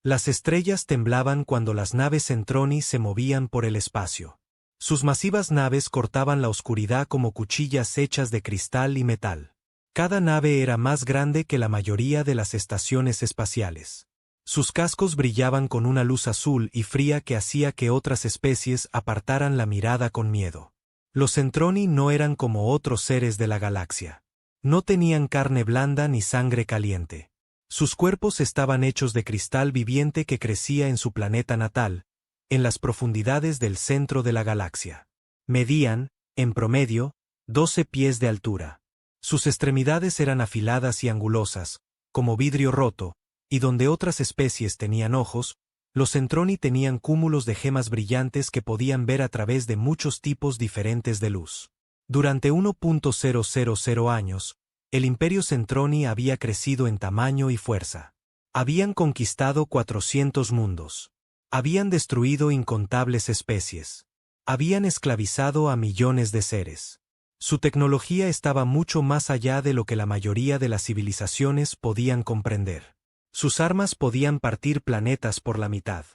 Las estrellas temblaban cuando las naves Centroni se movían por el espacio. Sus masivas naves cortaban la oscuridad como cuchillas hechas de cristal y metal. Cada nave era más grande que la mayoría de las estaciones espaciales. Sus cascos brillaban con una luz azul y fría que hacía que otras especies apartaran la mirada con miedo. Los Centroni no eran como otros seres de la galaxia. No tenían carne blanda ni sangre caliente. Sus cuerpos estaban hechos de cristal viviente que crecía en su planeta natal, en las profundidades del centro de la galaxia. Medían, en promedio, 12 pies de altura. Sus extremidades eran afiladas y angulosas, como vidrio roto, y donde otras especies tenían ojos, los Centroni tenían cúmulos de gemas brillantes que podían ver a través de muchos tipos diferentes de luz. Durante 1.000 años, el Imperio Centroni había crecido en tamaño y fuerza. Habían conquistado 400 mundos. Habían destruido incontables especies. Habían esclavizado a millones de seres. Su tecnología estaba mucho más allá de lo que la mayoría de las civilizaciones podían comprender. Sus armas podían partir planetas por la mitad.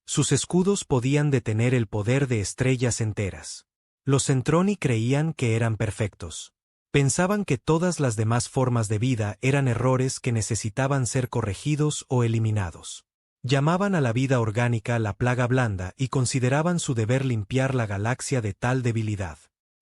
Sus escudos podían detener el poder de estrellas enteras. Los Centroni creían que eran perfectos. Pensaban que todas las demás formas de vida eran errores que necesitaban ser corregidos o eliminados. Llamaban a la vida orgánica la plaga blanda y consideraban su deber limpiar la galaxia de tal debilidad.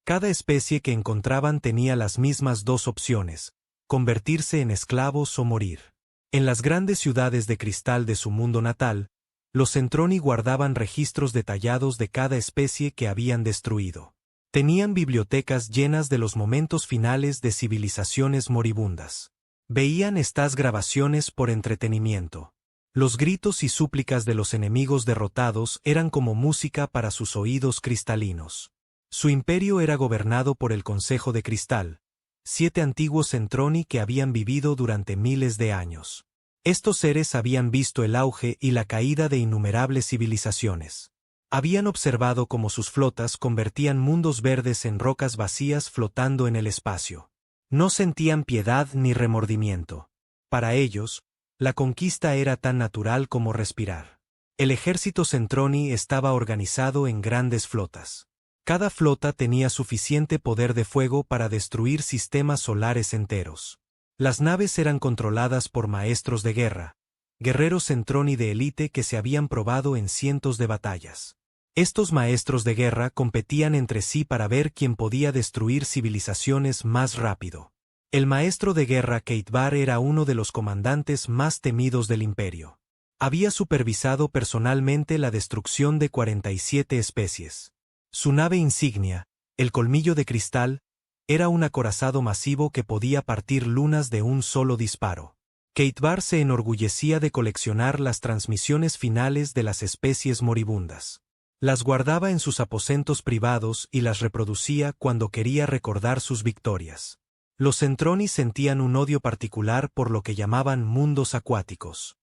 Cada especie que encontraban tenía las mismas dos opciones: convertirse en esclavos o morir. En las grandes ciudades de cristal de su mundo natal, los Centroni guardaban registros detallados de cada especie que habían destruido. Tenían bibliotecas llenas de los momentos finales de civilizaciones moribundas. Veían estas grabaciones por entretenimiento. Los gritos y súplicas de los enemigos derrotados eran como música para sus oídos cristalinos. Su imperio era gobernado por el Consejo de Cristal, 7 antiguos Centroni que habían vivido durante miles de años. Estos seres habían visto el auge y la caída de innumerables civilizaciones. Habían observado cómo sus flotas convertían mundos verdes en rocas vacías flotando en el espacio. No sentían piedad ni remordimiento. Para ellos, la conquista era tan natural como respirar. El ejército Centroni estaba organizado en grandes flotas. Cada flota tenía suficiente poder de fuego para destruir sistemas solares enteros. Las naves eran controladas por maestros de guerra, guerreros Centroni de élite que se habían probado en cientos de batallas. Estos maestros de guerra competían entre sí para ver quién podía destruir civilizaciones más rápido. El maestro de guerra Keitbar era uno de los comandantes más temidos del imperio. Había supervisado personalmente la destrucción de 47 especies. Su nave insignia, el Colmillo de Cristal, era un acorazado masivo que podía partir lunas de un solo disparo. Keitbar se enorgullecía de coleccionar las transmisiones finales de las especies moribundas. Las guardaba en sus aposentos privados y las reproducía cuando quería recordar sus victorias. Los Centroni sentían un odio particular por lo que llamaban mundos acuáticos.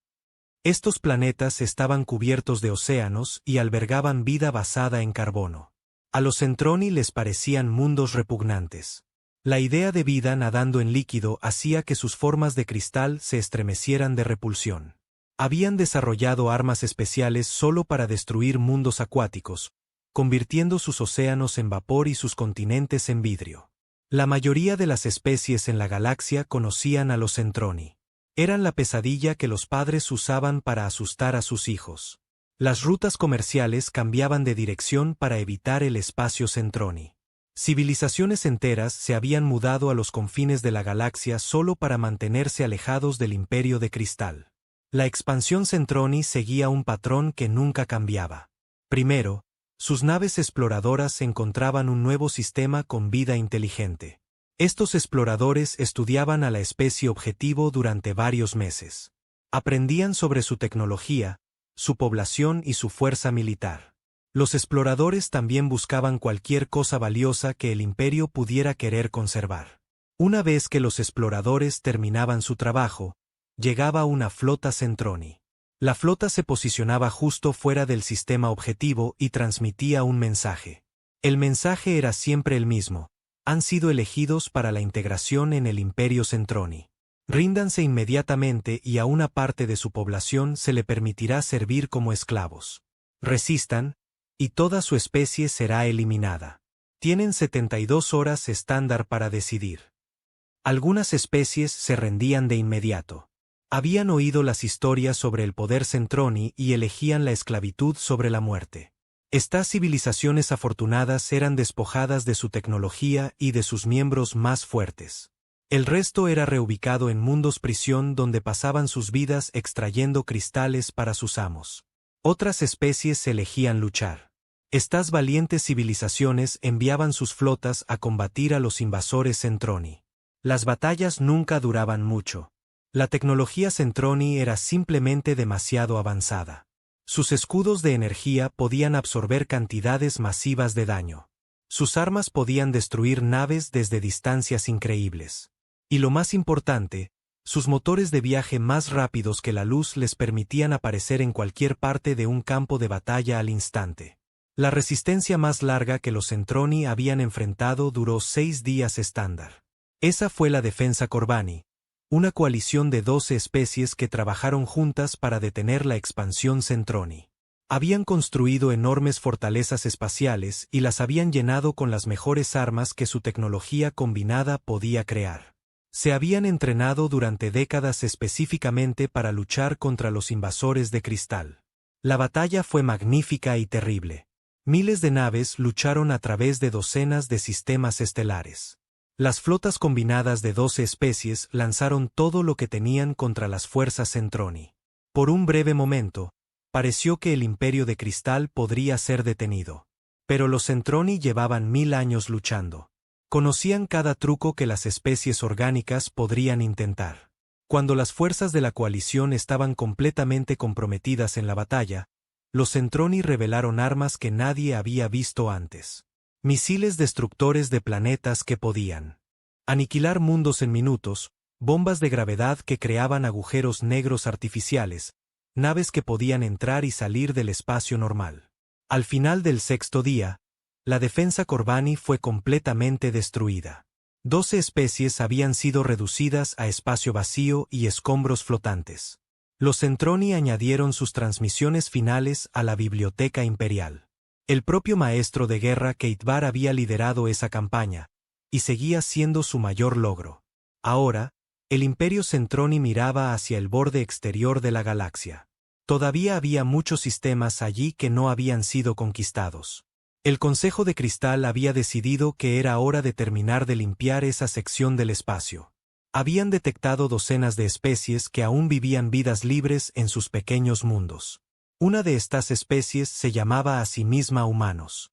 Estos planetas estaban cubiertos de océanos y albergaban vida basada en carbono. A los Centroni les parecían mundos repugnantes. La idea de vida nadando en líquido hacía que sus formas de cristal se estremecieran de repulsión. Habían desarrollado armas especiales solo para destruir mundos acuáticos, convirtiendo sus océanos en vapor y sus continentes en vidrio. La mayoría de las especies en la galaxia conocían a los Centroni. Eran la pesadilla que los padres usaban para asustar a sus hijos. Las rutas comerciales cambiaban de dirección para evitar el espacio Centroni. Civilizaciones enteras se habían mudado a los confines de la galaxia solo para mantenerse alejados del Imperio de Cristal. La expansión Centroni seguía un patrón que nunca cambiaba. Primero, sus naves exploradoras encontraban un nuevo sistema con vida inteligente. Estos exploradores estudiaban a la especie objetivo durante varios meses. Aprendían sobre su tecnología, su población y su fuerza militar. Los exploradores también buscaban cualquier cosa valiosa que el imperio pudiera querer conservar. Una vez que los exploradores terminaban su trabajo, llegaba una flota Centroni. La flota se posicionaba justo fuera del sistema objetivo y transmitía un mensaje. El mensaje era siempre el mismo: han sido elegidos para la integración en el Imperio Centroni. Ríndanse inmediatamente y a una parte de su población se le permitirá servir como esclavos. Resistan, y toda su especie será eliminada. Tienen 72 horas estándar para decidir. Algunas especies se rendían de inmediato. Habían oído las historias sobre el poder Centroni y elegían la esclavitud sobre la muerte. Estas civilizaciones afortunadas eran despojadas de su tecnología y de sus miembros más fuertes. El resto era reubicado en mundos prisión donde pasaban sus vidas extrayendo cristales para sus amos. Otras especies elegían luchar. Estas valientes civilizaciones enviaban sus flotas a combatir a los invasores Centroni. Las batallas nunca duraban mucho. La tecnología Centroni era simplemente demasiado avanzada. Sus escudos de energía podían absorber cantidades masivas de daño. Sus armas podían destruir naves desde distancias increíbles. Y lo más importante, sus motores de viaje más rápidos que la luz les permitían aparecer en cualquier parte de un campo de batalla al instante. La resistencia más larga que los Centroni habían enfrentado duró 6 días estándar. Esa fue la defensa Corbani, una coalición de 12 especies que trabajaron juntas para detener la expansión Centroni. Habían construido enormes fortalezas espaciales y las habían llenado con las mejores armas que su tecnología combinada podía crear. Se habían entrenado durante décadas específicamente para luchar contra los invasores de cristal. La batalla fue magnífica y terrible. Miles de naves lucharon a través de docenas de sistemas estelares. Las flotas combinadas de 12 especies lanzaron todo lo que tenían contra las fuerzas Centroni. Por un breve momento, pareció que el imperio de cristal podría ser detenido. Pero los Centroni llevaban 1000 años luchando. Conocían cada truco que las especies orgánicas podrían intentar. Cuando las fuerzas de la coalición estaban completamente comprometidas en la batalla, los Centroni revelaron armas que nadie había visto antes. Misiles destructores de planetas que podían aniquilar mundos en minutos, bombas de gravedad que creaban agujeros negros artificiales, naves que podían entrar y salir del espacio normal. Al final del 6º día, la defensa Corbani fue completamente destruida. 12 especies habían sido reducidas a espacio vacío y escombros flotantes. Los Centroni añadieron sus transmisiones finales a la biblioteca imperial. El propio maestro de guerra Keitbar había liderado esa campaña, y seguía siendo su mayor logro. Ahora, el imperio Centroni miraba hacia el borde exterior de la galaxia. Todavía había muchos sistemas allí que no habían sido conquistados. El Consejo de Cristal había decidido que era hora de terminar de limpiar esa sección del espacio. Habían detectado docenas de especies que aún vivían vidas libres en sus pequeños mundos. Una de estas especies se llamaba a sí misma humanos.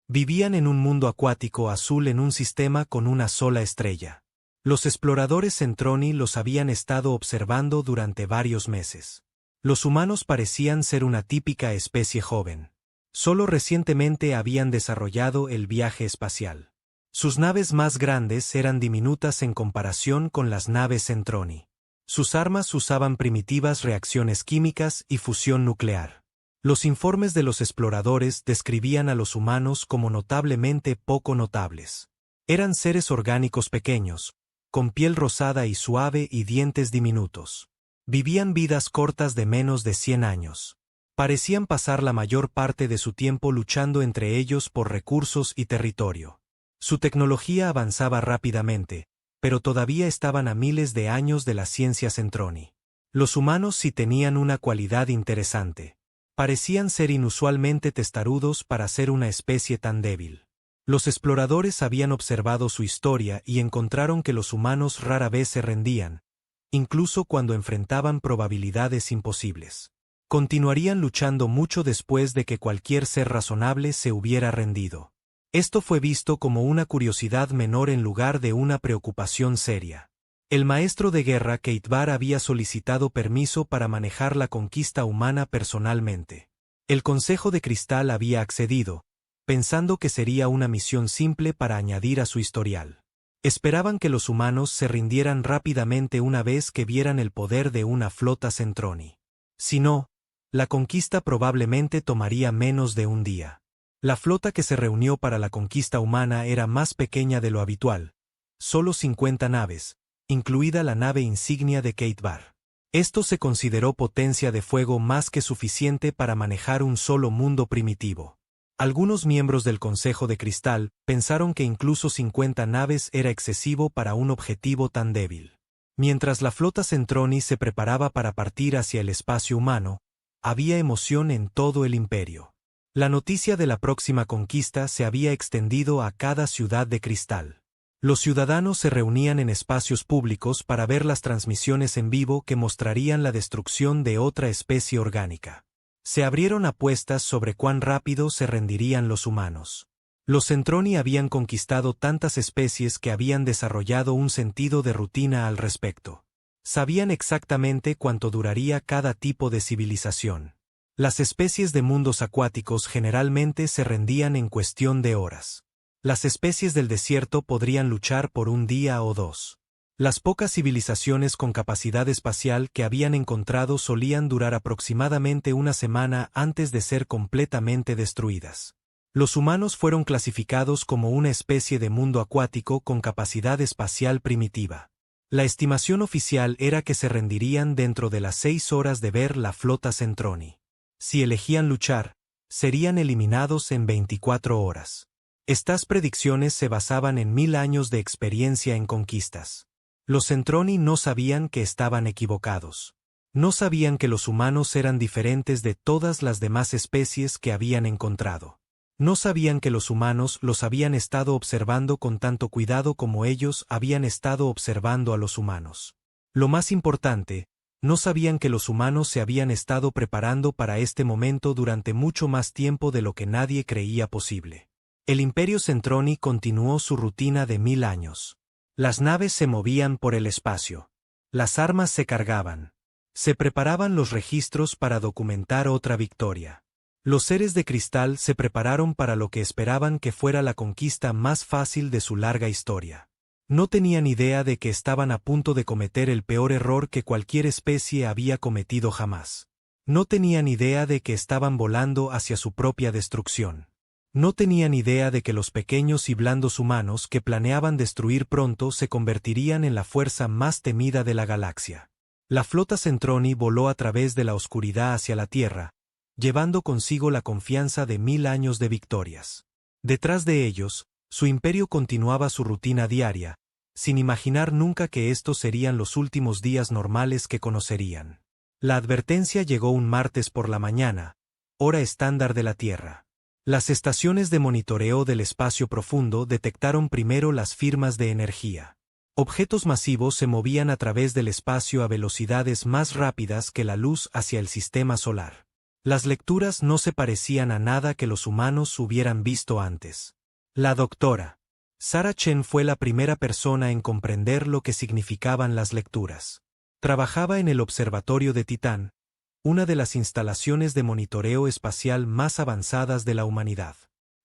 Vivían en un mundo acuático azul en un sistema con una sola estrella. Los exploradores Centroni los habían estado observando durante varios meses. Los humanos parecían ser una típica especie joven. Solo recientemente habían desarrollado el viaje espacial. Sus naves más grandes eran diminutas en comparación con las naves Centroni. Sus armas usaban primitivas reacciones químicas y fusión nuclear. Los informes de los exploradores describían a los humanos como notablemente poco notables. Eran seres orgánicos pequeños, con piel rosada y suave y dientes diminutos. Vivían vidas cortas de menos de 100 años. Parecían pasar la mayor parte de su tiempo luchando entre ellos por recursos y territorio. Su tecnología avanzaba rápidamente, pero todavía estaban a miles de años de la ciencia Centroni. Los humanos sí tenían una cualidad interesante. Parecían ser inusualmente testarudos para ser una especie tan débil. Los exploradores habían observado su historia y encontraron que los humanos rara vez se rendían, incluso cuando enfrentaban probabilidades imposibles. Continuarían luchando mucho después de que cualquier ser razonable se hubiera rendido. Esto fue visto como una curiosidad menor en lugar de una preocupación seria. El maestro de guerra Keitbar había solicitado permiso para manejar la conquista humana personalmente. El Consejo de Cristal había accedido, pensando que sería una misión simple para añadir a su historial. Esperaban que los humanos se rindieran rápidamente una vez que vieran el poder de una flota Centroni. Si no, la conquista probablemente tomaría menos de un día. La flota que se reunió para la conquista humana era más pequeña de lo habitual, solo 50 naves, incluida la nave insignia de Kate Barr. Esto se consideró potencia de fuego más que suficiente para manejar un solo mundo primitivo. Algunos miembros del Consejo de Cristal pensaron que incluso 50 naves era excesivo para un objetivo tan débil. Mientras la flota Centroni se preparaba para partir hacia el espacio humano, había emoción en todo el imperio. La noticia de la próxima conquista se había extendido a cada ciudad de cristal. Los ciudadanos se reunían en espacios públicos para ver las transmisiones en vivo que mostrarían la destrucción de otra especie orgánica. Se abrieron apuestas sobre cuán rápido se rendirían los humanos. Los Centroni habían conquistado tantas especies que habían desarrollado un sentido de rutina al respecto. Sabían exactamente cuánto duraría cada tipo de civilización. Las especies de mundos acuáticos generalmente se rendían en cuestión de horas. Las especies del desierto podrían luchar por un día o dos. Las pocas civilizaciones con capacidad espacial que habían encontrado solían durar aproximadamente una semana antes de ser completamente destruidas. Los humanos fueron clasificados como una especie de mundo acuático con capacidad espacial primitiva. La estimación oficial era que se rendirían dentro de las 6 horas de ver la flota Centroni. Si elegían luchar, serían eliminados en 24 horas. Estas predicciones se basaban en 1000 años de experiencia en conquistas. Los Centroni no sabían que estaban equivocados. No sabían que los humanos eran diferentes de todas las demás especies que habían encontrado. No sabían que los humanos los habían estado observando con tanto cuidado como ellos habían estado observando a los humanos. Lo más importante, no sabían que los humanos se habían estado preparando para este momento durante mucho más tiempo de lo que nadie creía posible. El Imperio Centroni continuó su rutina de 1000 años. Las naves se movían por el espacio. Las armas se cargaban. Se preparaban los registros para documentar otra victoria. Los seres de cristal se prepararon para lo que esperaban que fuera la conquista más fácil de su larga historia. No tenían idea de que estaban a punto de cometer el peor error que cualquier especie había cometido jamás. No tenían idea de que estaban volando hacia su propia destrucción. No tenían idea de que los pequeños y blandos humanos que planeaban destruir pronto se convertirían en la fuerza más temida de la galaxia. La flota Centroni voló a través de la oscuridad hacia la Tierra, llevando consigo la confianza de 1000 años de victorias. Detrás de ellos, su imperio continuaba su rutina diaria, sin imaginar nunca que estos serían los últimos días normales que conocerían. La advertencia llegó un martes por la mañana, hora estándar de la Tierra. Las estaciones de monitoreo del espacio profundo detectaron primero las firmas de energía. Objetos masivos se movían a través del espacio a velocidades más rápidas que la luz hacia el sistema solar. Las lecturas no se parecían a nada que los humanos hubieran visto antes. La doctora Sarah Chen fue la primera persona en comprender lo que significaban las lecturas. Trabajaba en el Observatorio de Titán, una de las instalaciones de monitoreo espacial más avanzadas de la humanidad.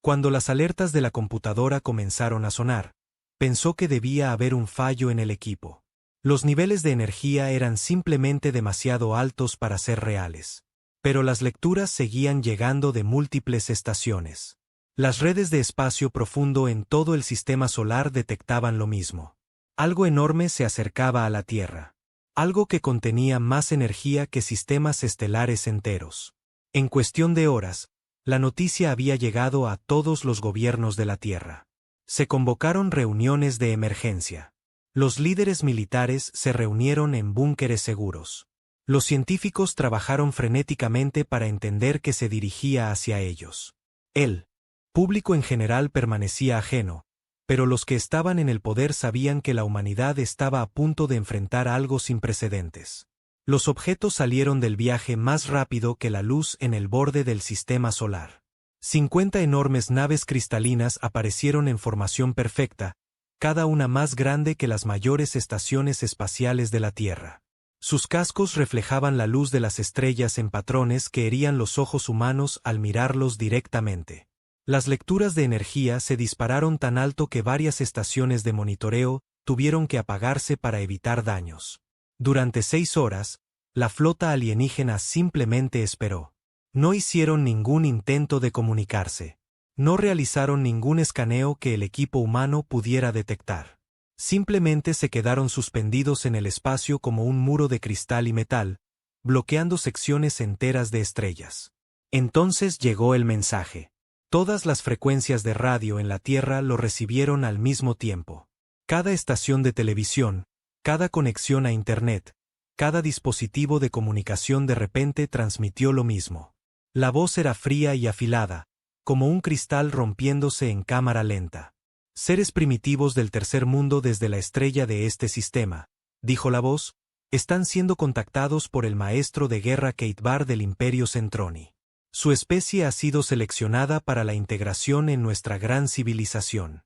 Cuando las alertas de la computadora comenzaron a sonar, pensó que debía haber un fallo en el equipo. Los niveles de energía eran simplemente demasiado altos para ser reales. Pero las lecturas seguían llegando de múltiples estaciones. Las redes de espacio profundo en todo el sistema solar detectaban lo mismo. Algo enorme se acercaba a la Tierra. Algo que contenía más energía que sistemas estelares enteros. En cuestión de horas, la noticia había llegado a todos los gobiernos de la Tierra. Se convocaron reuniones de emergencia. Los líderes militares se reunieron en búnkeres seguros. Los científicos trabajaron frenéticamente para entender que se dirigía hacia ellos. El público en general permanecía ajeno, pero los que estaban en el poder sabían que la humanidad estaba a punto de enfrentar algo sin precedentes. Los objetos salieron del viaje más rápido que la luz en el borde del sistema solar. 50 enormes naves cristalinas aparecieron en formación perfecta, cada una más grande que las mayores estaciones espaciales de la Tierra. Sus cascos reflejaban la luz de las estrellas en patrones que herían los ojos humanos al mirarlos directamente. Las lecturas de energía se dispararon tan alto que varias estaciones de monitoreo tuvieron que apagarse para evitar daños. Durante 6 horas, la flota alienígena simplemente esperó. No hicieron ningún intento de comunicarse. No realizaron ningún escaneo que el equipo humano pudiera detectar. Simplemente se quedaron suspendidos en el espacio como un muro de cristal y metal, bloqueando secciones enteras de estrellas. Entonces llegó el mensaje. Todas las frecuencias de radio en la Tierra lo recibieron al mismo tiempo. Cada estación de televisión, cada conexión a Internet, cada dispositivo de comunicación de repente transmitió lo mismo. La voz era fría y afilada, como un cristal rompiéndose en cámara lenta. Seres primitivos del tercer mundo desde la estrella de este sistema, dijo la voz, están siendo contactados por el maestro de guerra Kate Bar del Imperio Centroni. Su especie ha sido seleccionada para la integración en nuestra gran civilización.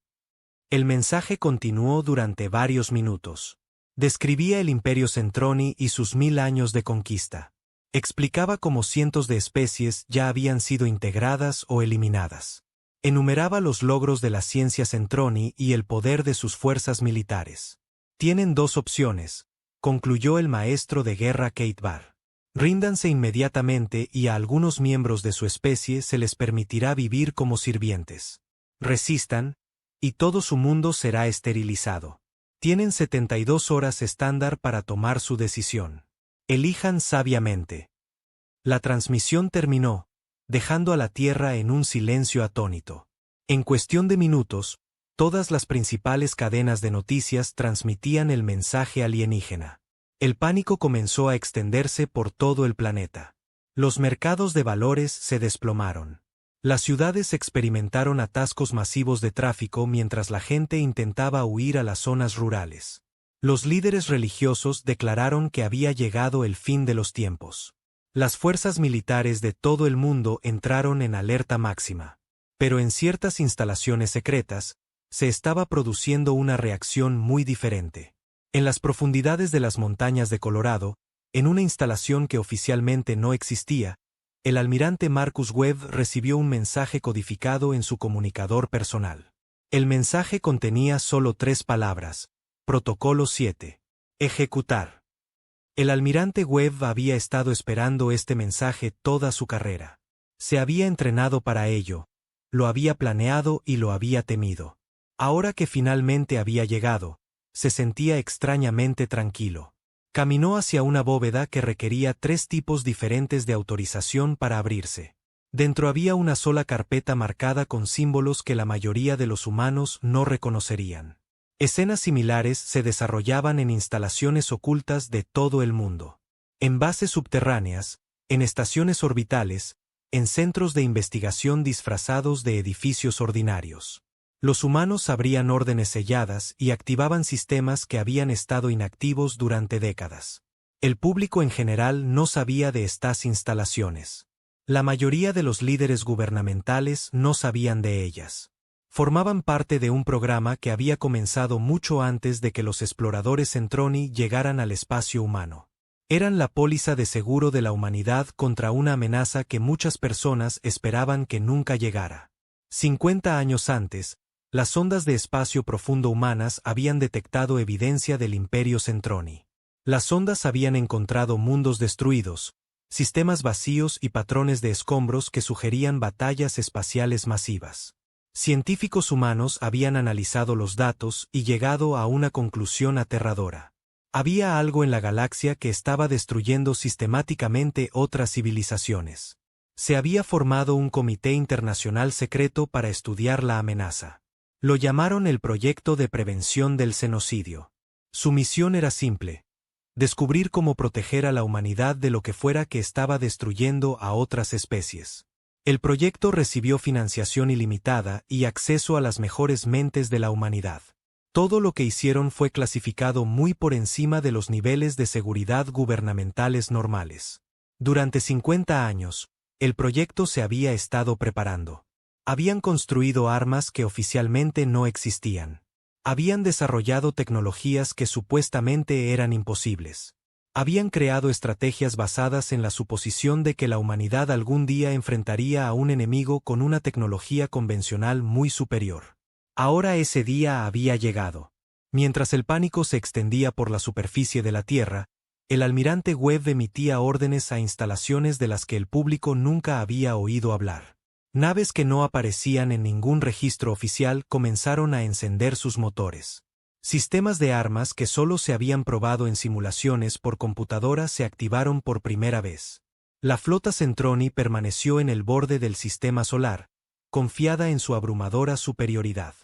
El mensaje continuó durante varios minutos. Describía el Imperio Centroni y sus 1000 años de conquista. Explicaba cómo cientos de especies ya habían sido integradas o eliminadas. Enumeraba los logros de la ciencia Centroni y el poder de sus fuerzas militares. Tienen dos opciones, concluyó el maestro de guerra Kate Bar. Ríndanse inmediatamente y a algunos miembros de su especie se les permitirá vivir como sirvientes. Resistan, y todo su mundo será esterilizado. Tienen 72 horas estándar para tomar su decisión. Elijan sabiamente. La transmisión terminó, dejando a la Tierra en un silencio atónito. En cuestión de minutos, todas las principales cadenas de noticias transmitían el mensaje alienígena. El pánico comenzó a extenderse por todo el planeta. Los mercados de valores se desplomaron. Las ciudades experimentaron atascos masivos de tráfico mientras la gente intentaba huir a las zonas rurales. Los líderes religiosos declararon que había llegado el fin de los tiempos. Las fuerzas militares de todo el mundo entraron en alerta máxima. Pero en ciertas instalaciones secretas, se estaba produciendo una reacción muy diferente. En las profundidades de las montañas de Colorado, en una instalación que oficialmente no existía, el almirante Marcus Webb recibió un mensaje codificado en su comunicador personal. El mensaje contenía solo 3 palabras: Protocolo 7. Ejecutar. El almirante Webb había estado esperando este mensaje toda su carrera. Se había entrenado para ello, lo había planeado y lo había temido. Ahora que finalmente había llegado, se sentía extrañamente tranquilo. Caminó hacia una bóveda que requería 3 tipos diferentes de autorización para abrirse. Dentro había una sola carpeta marcada con símbolos que la mayoría de los humanos no reconocerían. Escenas similares se desarrollaban en instalaciones ocultas de todo el mundo. En bases subterráneas, en estaciones orbitales, en centros de investigación disfrazados de edificios ordinarios. Los humanos abrían órdenes selladas y activaban sistemas que habían estado inactivos durante décadas. El público en general no sabía de estas instalaciones. La mayoría de los líderes gubernamentales no sabían de ellas. Formaban parte de un programa que había comenzado mucho antes de que los exploradores Centroni llegaran al espacio humano. Eran la póliza de seguro de la humanidad contra una amenaza que muchas personas esperaban que nunca llegara. 50 años antes, las sondas de espacio profundo humanas habían detectado evidencia del Imperio Centroni. Las sondas habían encontrado mundos destruidos, sistemas vacíos y patrones de escombros que sugerían batallas espaciales masivas. Científicos humanos habían analizado los datos y llegado a una conclusión aterradora. Había algo en la galaxia que estaba destruyendo sistemáticamente otras civilizaciones. Se había formado un comité internacional secreto para estudiar la amenaza. Lo llamaron el Proyecto de Prevención del Genocidio. Su misión era simple: descubrir cómo proteger a la humanidad de lo que fuera que estaba destruyendo a otras especies. El proyecto recibió financiación ilimitada y acceso a las mejores mentes de la humanidad. Todo lo que hicieron fue clasificado muy por encima de los niveles de seguridad gubernamentales normales. Durante 50 años, el proyecto se había estado preparando. Habían construido armas que oficialmente no existían. Habían desarrollado tecnologías que supuestamente eran imposibles. Habían creado estrategias basadas en la suposición de que la humanidad algún día enfrentaría a un enemigo con una tecnología convencional muy superior. Ahora ese día había llegado. Mientras el pánico se extendía por la superficie de la Tierra, el almirante Webb emitía órdenes a instalaciones de las que el público nunca había oído hablar. Naves que no aparecían en ningún registro oficial comenzaron a encender sus motores. Sistemas de armas que solo se habían probado en simulaciones por computadora se activaron por primera vez. La flota Centroni permaneció en el borde del sistema solar, confiada en su abrumadora superioridad.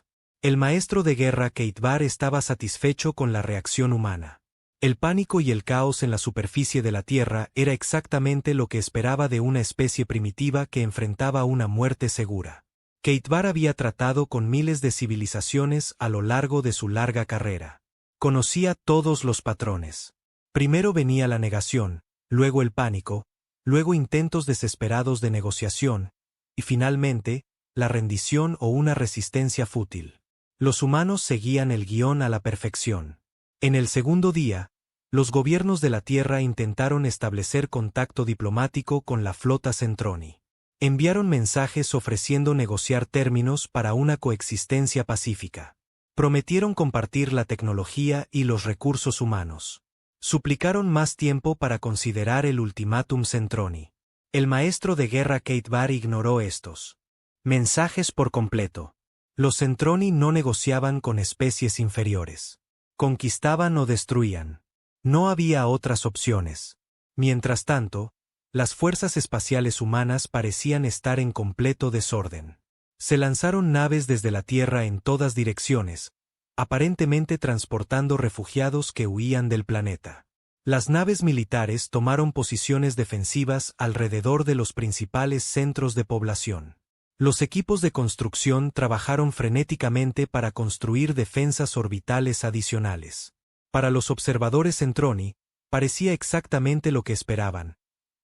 El maestro de guerra Keitbar estaba satisfecho con la reacción humana. El pánico y el caos en la superficie de la Tierra era exactamente lo que esperaba de una especie primitiva que enfrentaba una muerte segura. Keitbar había tratado con miles de civilizaciones a lo largo de su larga carrera. Conocía todos los patrones. Primero venía la negación, luego el pánico, luego intentos desesperados de negociación, y finalmente, la rendición o una resistencia fútil. Los humanos seguían el guión a la perfección. En el segundo día, los gobiernos de la Tierra intentaron establecer contacto diplomático con la flota Centroni. Enviaron mensajes ofreciendo negociar términos para una coexistencia pacífica. Prometieron compartir la tecnología y los recursos humanos. Suplicaron más tiempo para considerar el ultimátum Centroni. El maestro de guerra Keitbar ignoró estos mensajes por completo. Los Centroni no negociaban con especies inferiores. Conquistaban o destruían. No había otras opciones. Mientras tanto, las fuerzas espaciales humanas parecían estar en completo desorden. Se lanzaron naves desde la Tierra en todas direcciones, aparentemente transportando refugiados que huían del planeta. Las naves militares tomaron posiciones defensivas alrededor de los principales centros de población. Los equipos de construcción trabajaron frenéticamente para construir defensas orbitales adicionales. Para los observadores Centroni, parecía exactamente lo que esperaban.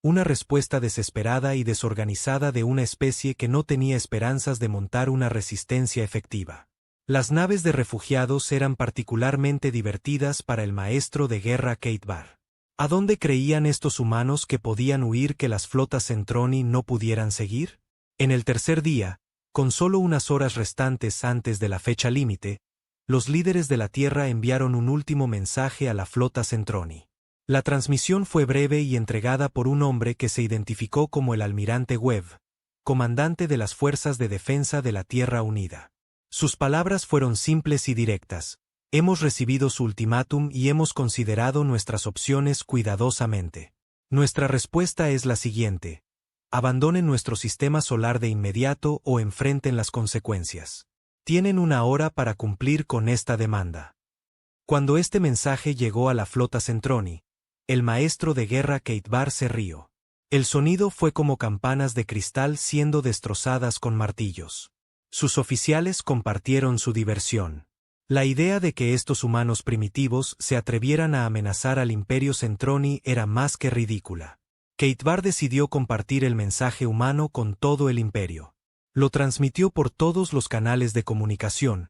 Una respuesta desesperada y desorganizada de una especie que no tenía esperanzas de montar una resistencia efectiva. Las naves de refugiados eran particularmente divertidas para el maestro de guerra Keitbar. ¿A dónde creían estos humanos que podían huir que las flotas Centroni no pudieran seguir? En el tercer día, con solo unas horas restantes antes de la fecha límite, los líderes de la Tierra enviaron un último mensaje a la flota Centroni. La transmisión fue breve y entregada por un hombre que se identificó como el almirante Webb, comandante de las Fuerzas de Defensa de la Tierra Unida. Sus palabras fueron simples y directas. Hemos recibido su ultimátum y hemos considerado nuestras opciones cuidadosamente. Nuestra respuesta es la siguiente: abandonen nuestro sistema solar de inmediato o enfrenten las consecuencias. Tienen una hora para cumplir con esta demanda. Cuando este mensaje llegó a la flota Centroni, el maestro de guerra Keitbar se rió. El sonido fue como campanas de cristal siendo destrozadas con martillos. Sus oficiales compartieron su diversión. La idea de que estos humanos primitivos se atrevieran a amenazar al Imperio Centroni era más que ridícula. Keitbar decidió compartir el mensaje humano con todo el imperio. Lo transmitió por todos los canales de comunicación,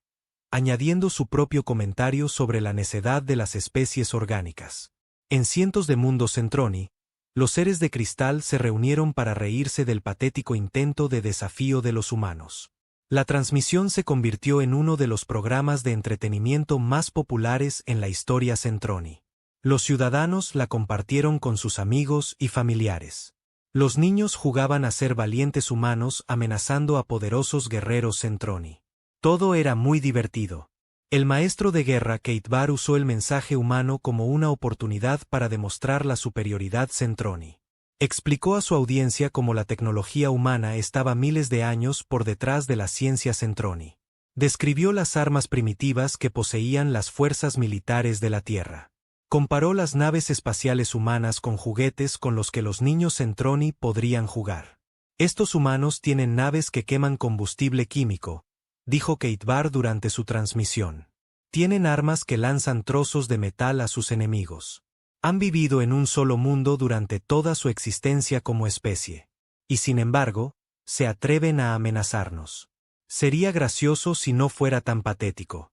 añadiendo su propio comentario sobre la necedad de las especies orgánicas. En cientos de mundos Centroni, los seres de cristal se reunieron para reírse del patético intento de desafío de los humanos. La transmisión se convirtió en uno de los programas de entretenimiento más populares en la historia Centroni. Los ciudadanos la compartieron con sus amigos y familiares. Los niños jugaban a ser valientes humanos amenazando a poderosos guerreros Centroni. Todo era muy divertido. El maestro de guerra Keitbar usó el mensaje humano como una oportunidad para demostrar la superioridad Centroni. Explicó a su audiencia cómo la tecnología humana estaba miles de años por detrás de la ciencia Centroni. Describió las armas primitivas que poseían las fuerzas militares de la Tierra. Comparó las naves espaciales humanas con juguetes con los que los niños Centroni podrían jugar. Estos humanos tienen naves que queman combustible químico, dijo Keitbar durante su transmisión. Tienen armas que lanzan trozos de metal a sus enemigos. Han vivido en un solo mundo durante toda su existencia como especie. Y sin embargo, se atreven a amenazarnos. Sería gracioso si no fuera tan patético.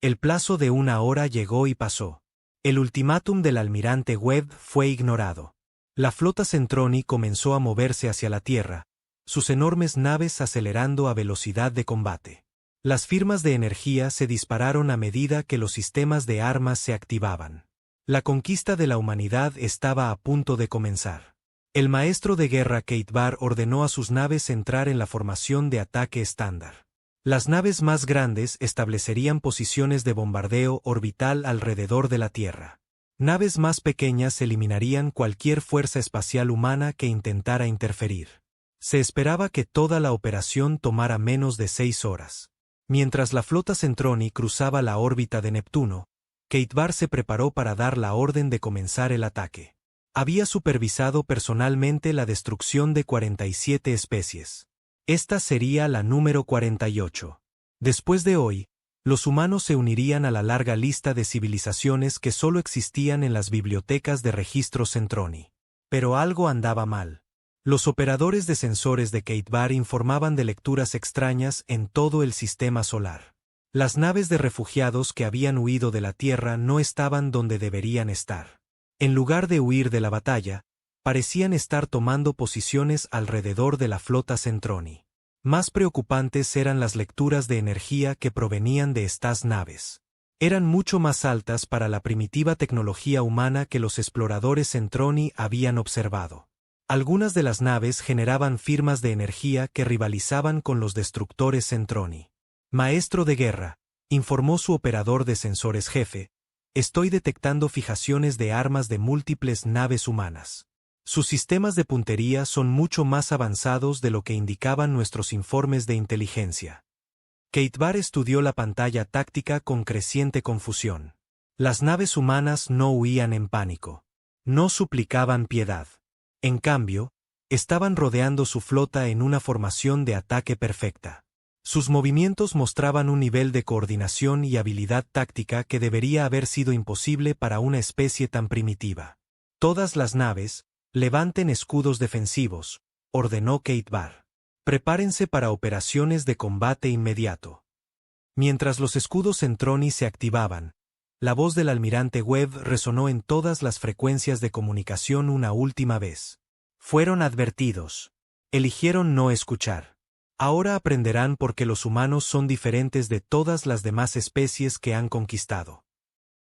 El plazo de una hora llegó y pasó. El ultimátum del almirante Webb fue ignorado. La flota Centroni comenzó a moverse hacia la Tierra, sus enormes naves acelerando a velocidad de combate. Las firmas de energía se dispararon a medida que los sistemas de armas se activaban. La conquista de la humanidad estaba a punto de comenzar. El maestro de guerra Keitbar ordenó a sus naves entrar en la formación de ataque estándar. Las naves más grandes establecerían posiciones de bombardeo orbital alrededor de la Tierra. Naves más pequeñas eliminarían cualquier fuerza espacial humana que intentara interferir. Se esperaba que toda la operación tomara menos de 6 horas. Mientras la flota Centroni cruzaba la órbita de Neptuno, Keitvar se preparó para dar la orden de comenzar el ataque. Había supervisado personalmente la destrucción de 47 especies. Esta sería la número 48. Después de hoy, los humanos se unirían a la larga lista de civilizaciones que solo existían en las bibliotecas de registros Centroni. Pero algo andaba mal. Los operadores de sensores de Keitvar informaban de lecturas extrañas en todo el sistema solar. Las naves de refugiados que habían huido de la Tierra no estaban donde deberían estar. En lugar de huir de la batalla, parecían estar tomando posiciones alrededor de la flota Centroni. Más preocupantes eran las lecturas de energía que provenían de estas naves. Eran mucho más altas para la primitiva tecnología humana que los exploradores Centroni habían observado. Algunas de las naves generaban firmas de energía que rivalizaban con los destructores Centroni. Maestro de guerra, informó su operador de sensores jefe, estoy detectando fijaciones de armas de múltiples naves humanas. Sus sistemas de puntería son mucho más avanzados de lo que indicaban nuestros informes de inteligencia. Keitvar estudió la pantalla táctica con creciente confusión. Las naves humanas no huían en pánico. No suplicaban piedad. En cambio, estaban rodeando su flota en una formación de ataque perfecta. Sus movimientos mostraban un nivel de coordinación y habilidad táctica que debería haber sido imposible para una especie tan primitiva. Todas las naves, levanten escudos defensivos, ordenó Keitvar. Prepárense para operaciones de combate inmediato. Mientras los escudos Centroni se activaban, la voz del almirante Webb resonó en todas las frecuencias de comunicación una última vez. Fueron advertidos. Eligieron no escuchar. Ahora aprenderán por qué los humanos son diferentes de todas las demás especies que han conquistado.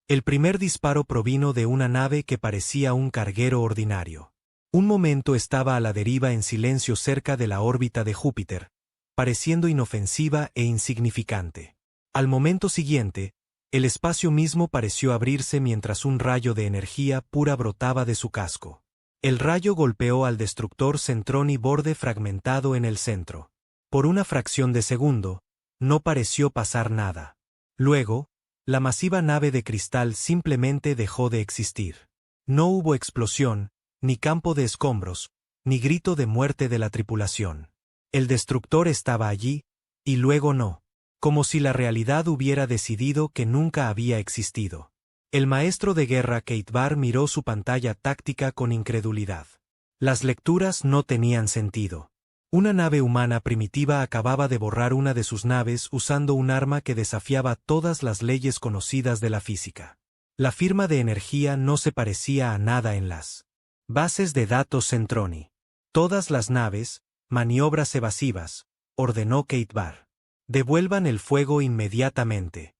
El primer disparo provino de una nave que parecía un carguero ordinario. Un momento estaba a la deriva en silencio cerca de la órbita de Júpiter, pareciendo inofensiva e insignificante. Al momento siguiente, el espacio mismo pareció abrirse mientras un rayo de energía pura brotaba de su casco. El rayo golpeó al destructor Centroni borde fragmentado en el centro. Por una fracción de segundo, no pareció pasar nada. Luego, la masiva nave de cristal simplemente dejó de existir. No hubo explosión, ni campo de escombros, ni grito de muerte de la tripulación. El destructor estaba allí, y luego no. Como si la realidad hubiera decidido que nunca había existido. El maestro de guerra Keitvar miró su pantalla táctica con incredulidad. Las lecturas no tenían sentido. Una nave humana primitiva acababa de borrar una de sus naves usando un arma que desafiaba todas las leyes conocidas de la física. La firma de energía no se parecía a nada en las bases de datos Centroni. Todas las naves, maniobras evasivas, ordenó Keitvar. Devuelvan el fuego inmediatamente.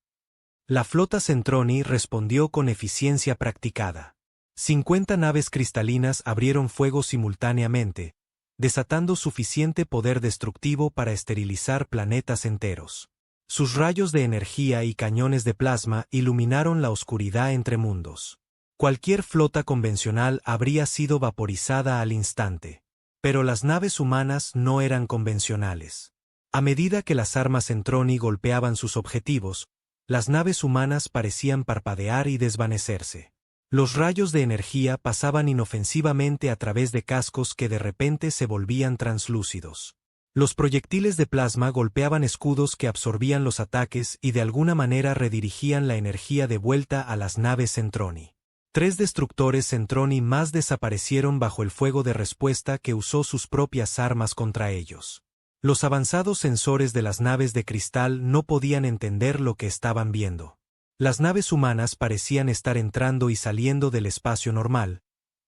La flota Centroni respondió con eficiencia practicada. 50 naves cristalinas abrieron fuego simultáneamente, desatando suficiente poder destructivo para esterilizar planetas enteros. Sus rayos de energía y cañones de plasma iluminaron la oscuridad entre mundos. Cualquier flota convencional habría sido vaporizada al instante. Pero las naves humanas no eran convencionales. A medida que las armas Centroni golpeaban sus objetivos, las naves humanas parecían parpadear y desvanecerse. Los rayos de energía pasaban inofensivamente a través de cascos que de repente se volvían translúcidos. Los proyectiles de plasma golpeaban escudos que absorbían los ataques y de alguna manera redirigían la energía de vuelta a las naves Centroni. 3 destructores Centroni más desaparecieron bajo el fuego de respuesta que usó sus propias armas contra ellos. Los avanzados sensores de las naves de cristal no podían entender lo que estaban viendo. Las naves humanas parecían estar entrando y saliendo del espacio normal,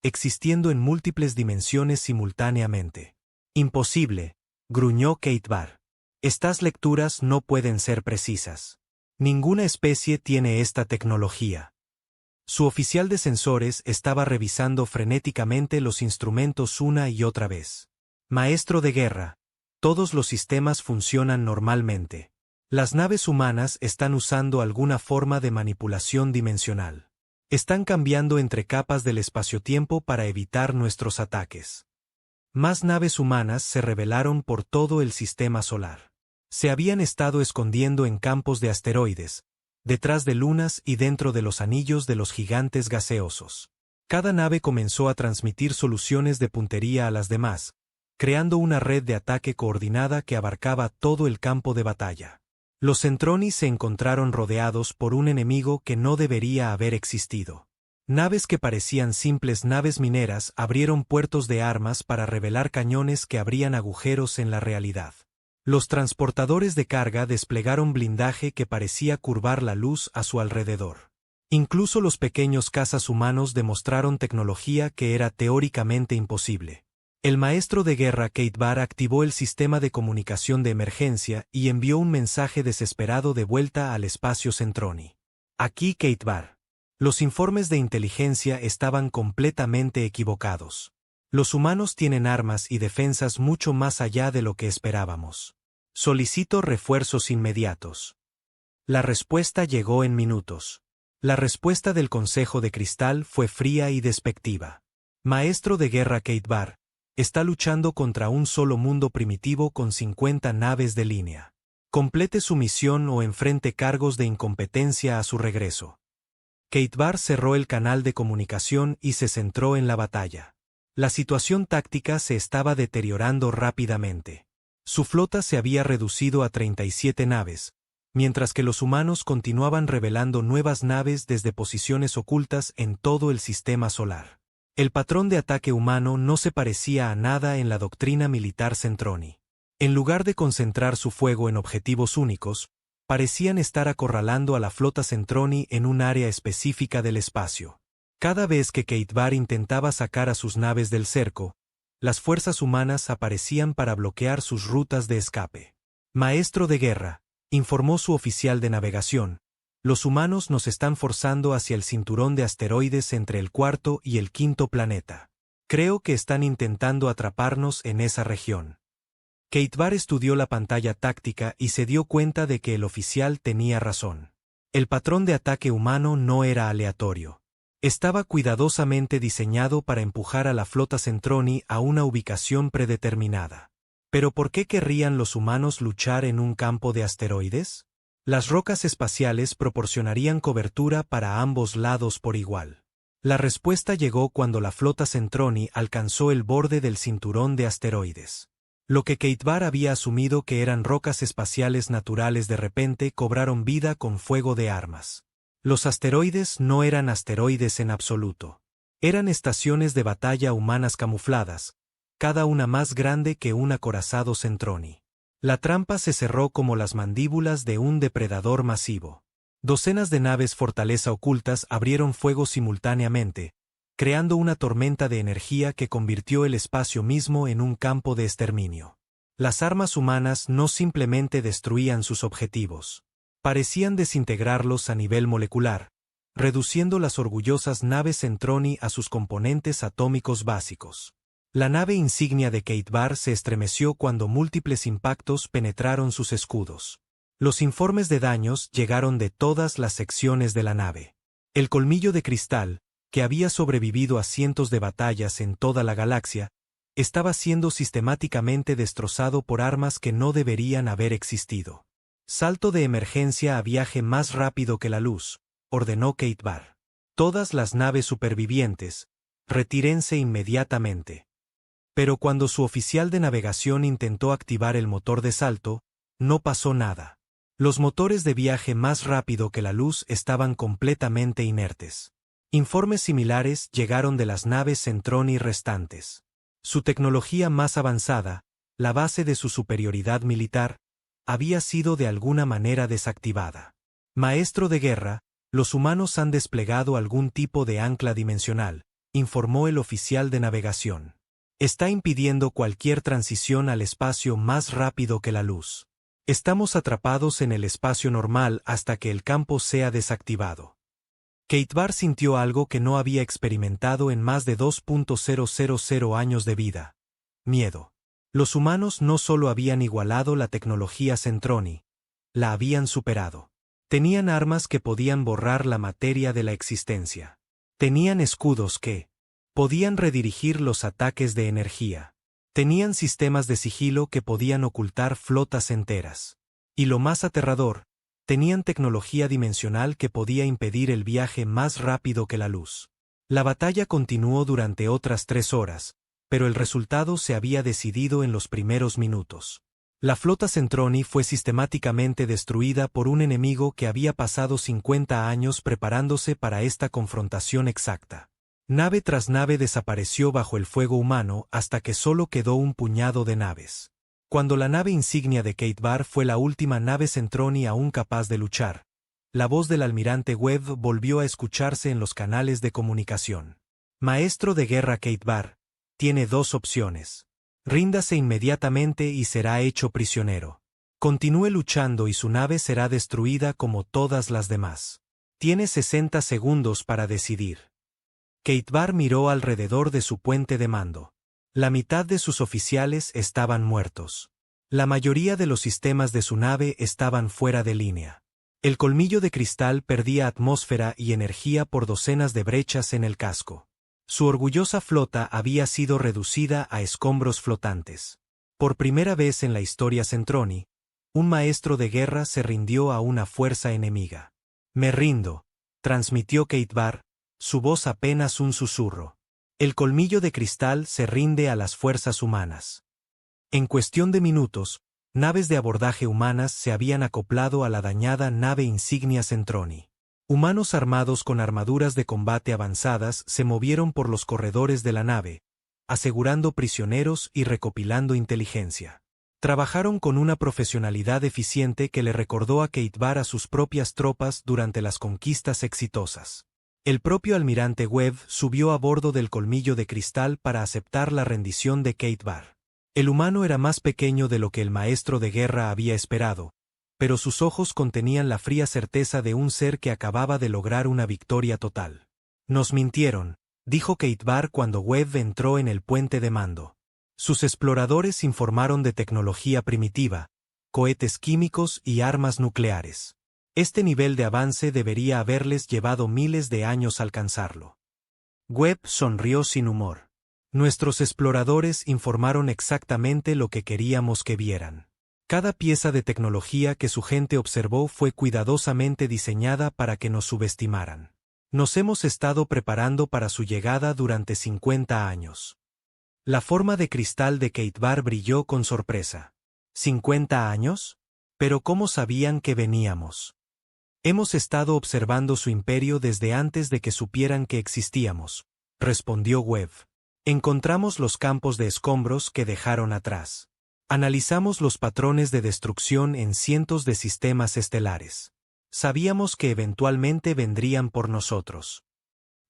existiendo en múltiples dimensiones simultáneamente. Imposible, gruñó Keitvar. Estas lecturas no pueden ser precisas. Ninguna especie tiene esta tecnología. Su oficial de sensores estaba revisando frenéticamente los instrumentos una y otra vez. Maestro de guerra, todos los sistemas funcionan normalmente. Las naves humanas están usando alguna forma de manipulación dimensional. Están cambiando entre capas del espaciotiempo para evitar nuestros ataques. Más naves humanas se revelaron por todo el sistema solar. Se habían estado escondiendo en campos de asteroides, detrás de lunas y dentro de los anillos de los gigantes gaseosos. Cada nave comenzó a transmitir soluciones de puntería a las demás, creando una red de ataque coordinada que abarcaba todo el campo de batalla. Los Centroni se encontraron rodeados por un enemigo que no debería haber existido. Naves que parecían simples naves mineras abrieron puertos de armas para revelar cañones que abrían agujeros en la realidad. Los transportadores de carga desplegaron blindaje que parecía curvar la luz a su alrededor. Incluso los pequeños cazas humanos demostraron tecnología que era teóricamente imposible. El maestro de guerra Kate Barr activó el sistema de comunicación de emergencia y envió un mensaje desesperado de vuelta al espacio Centroni. Aquí Kate Barr. Los informes de inteligencia estaban completamente equivocados. Los humanos tienen armas y defensas mucho más allá de lo que esperábamos. Solicito refuerzos inmediatos. La respuesta llegó en minutos. La respuesta del Consejo de Cristal fue fría y despectiva. Maestro de guerra Kate Barr está luchando contra un solo mundo primitivo con 50 naves de línea. Complete su misión o enfrente cargos de incompetencia a su regreso. Kate Barr cerró el canal de comunicación y se centró en la batalla. La situación táctica se estaba deteriorando rápidamente. Su flota se había reducido a 37 naves, mientras que los humanos continuaban revelando nuevas naves desde posiciones ocultas en todo el sistema solar. El patrón de ataque humano no se parecía a nada en la doctrina militar Centroni. En lugar de concentrar su fuego en objetivos únicos, parecían estar acorralando a la flota Centroni en un área específica del espacio. Cada vez que Kate Barr intentaba sacar a sus naves del cerco, las fuerzas humanas aparecían para bloquear sus rutas de escape. Maestro de guerra, informó su oficial de navegación, los humanos nos están forzando hacia el cinturón de asteroides entre el cuarto y el quinto planeta. Creo que están intentando atraparnos en esa región. Kate Barr estudió la pantalla táctica y se dio cuenta de que el oficial tenía razón. El patrón de ataque humano no era aleatorio. Estaba cuidadosamente diseñado para empujar a la flota Centroni a una ubicación predeterminada. ¿Pero por qué querrían los humanos luchar en un campo de asteroides? Las rocas espaciales proporcionarían cobertura para ambos lados por igual. La respuesta llegó cuando la flota Centroni alcanzó el borde del cinturón de asteroides. Lo que Kate Barr había asumido que eran rocas espaciales naturales de repente cobraron vida con fuego de armas. Los asteroides no eran asteroides en absoluto. Eran estaciones de batalla humanas camufladas, cada una más grande que un acorazado Centroni. La trampa se cerró como las mandíbulas de un depredador masivo. Docenas de naves fortaleza ocultas abrieron fuego simultáneamente, creando una tormenta de energía que convirtió el espacio mismo en un campo de exterminio. Las armas humanas no simplemente destruían sus objetivos. Parecían desintegrarlos a nivel molecular, reduciendo las orgullosas naves Centroni a sus componentes atómicos básicos. La nave insignia de Kate Barr se estremeció cuando múltiples impactos penetraron sus escudos. Los informes de daños llegaron de todas las secciones de la nave. El colmillo de cristal, que había sobrevivido a cientos de batallas en toda la galaxia, estaba siendo sistemáticamente destrozado por armas que no deberían haber existido. Salto de emergencia a viaje más rápido que la luz, ordenó Kate Barr. Todas las naves supervivientes, retírense inmediatamente. Pero cuando su oficial de navegación intentó activar el motor de salto, no pasó nada. Los motores de viaje más rápido que la luz estaban completamente inertes. Informes similares llegaron de las naves Centroni restantes. Su tecnología más avanzada, la base de su superioridad militar, había sido de alguna manera desactivada. Maestro de guerra, los humanos han desplegado algún tipo de ancla dimensional, informó el oficial de navegación. Está impidiendo cualquier transición al espacio más rápido que la luz. Estamos atrapados en el espacio normal hasta que el campo sea desactivado. Kate Barr sintió algo que no había experimentado en más de 2.000 años de vida. Miedo. Los humanos no solo habían igualado la tecnología Centroni, La habían superado. Tenían armas que podían borrar la materia de la existencia. Tenían escudos que podían redirigir los ataques de energía. Tenían sistemas de sigilo que podían ocultar flotas enteras. Y lo más aterrador, tenían tecnología dimensional que podía impedir el viaje más rápido que la luz. La batalla continuó durante otras 3 horas, pero el resultado se había decidido en los primeros minutos. La flota Centroni fue sistemáticamente destruida por un enemigo que había pasado 50 años preparándose para esta confrontación exacta. Nave tras nave desapareció bajo el fuego humano hasta que solo quedó un puñado de naves. Cuando la nave insignia de Kate Barr fue la última nave Centroni aún capaz de luchar, la voz del almirante Webb volvió a escucharse en los canales de comunicación. Maestro de guerra Kate Barr, tiene 2 opciones. Ríndase inmediatamente y será hecho prisionero. Continúe luchando y su nave será destruida como todas las demás. Tiene 60 segundos para decidir. Kate Barr miró alrededor de su puente de mando. La mitad de sus oficiales estaban muertos. La mayoría de los sistemas de su nave estaban fuera de línea. El colmillo de cristal perdía atmósfera y energía por docenas de brechas en el casco. Su orgullosa flota había sido reducida a escombros flotantes. Por primera vez en la historia Centroni, un maestro de guerra se rindió a una fuerza enemiga. Me rindo, transmitió Kate Barr, su voz apenas un susurro. El colmillo de cristal se rinde a las fuerzas humanas. En cuestión de minutos, naves de abordaje humanas se habían acoplado a la dañada nave insignia Centroni. Humanos armados con armaduras de combate avanzadas se movieron por los corredores de la nave, asegurando prisioneros y recopilando inteligencia. Trabajaron con una profesionalidad eficiente que le recordó a Kate Barr a sus propias tropas durante las conquistas exitosas. El propio almirante Webb subió a bordo del colmillo de cristal para aceptar la rendición de Kate Barr. El humano era más pequeño de lo que el maestro de guerra había esperado, pero sus ojos contenían la fría certeza de un ser que acababa de lograr una victoria total. Nos mintieron, dijo Kate Barr cuando Webb entró en el puente de mando. Sus exploradores informaron de tecnología primitiva, cohetes químicos y armas nucleares. Este nivel de avance debería haberles llevado miles de años alcanzarlo. Webb sonrió sin humor. Nuestros exploradores informaron exactamente lo que queríamos que vieran. Cada pieza de tecnología que su gente observó fue cuidadosamente diseñada para que nos subestimaran. Nos hemos estado preparando para su llegada durante 50 años. La forma de cristal de Kate Barr brilló con sorpresa. ¿50 años? ¿Pero cómo sabían que veníamos? Hemos estado observando su imperio desde antes de que supieran que existíamos, respondió Webb. Encontramos los campos de escombros que dejaron atrás. Analizamos los patrones de destrucción en cientos de sistemas estelares. Sabíamos que eventualmente vendrían por nosotros.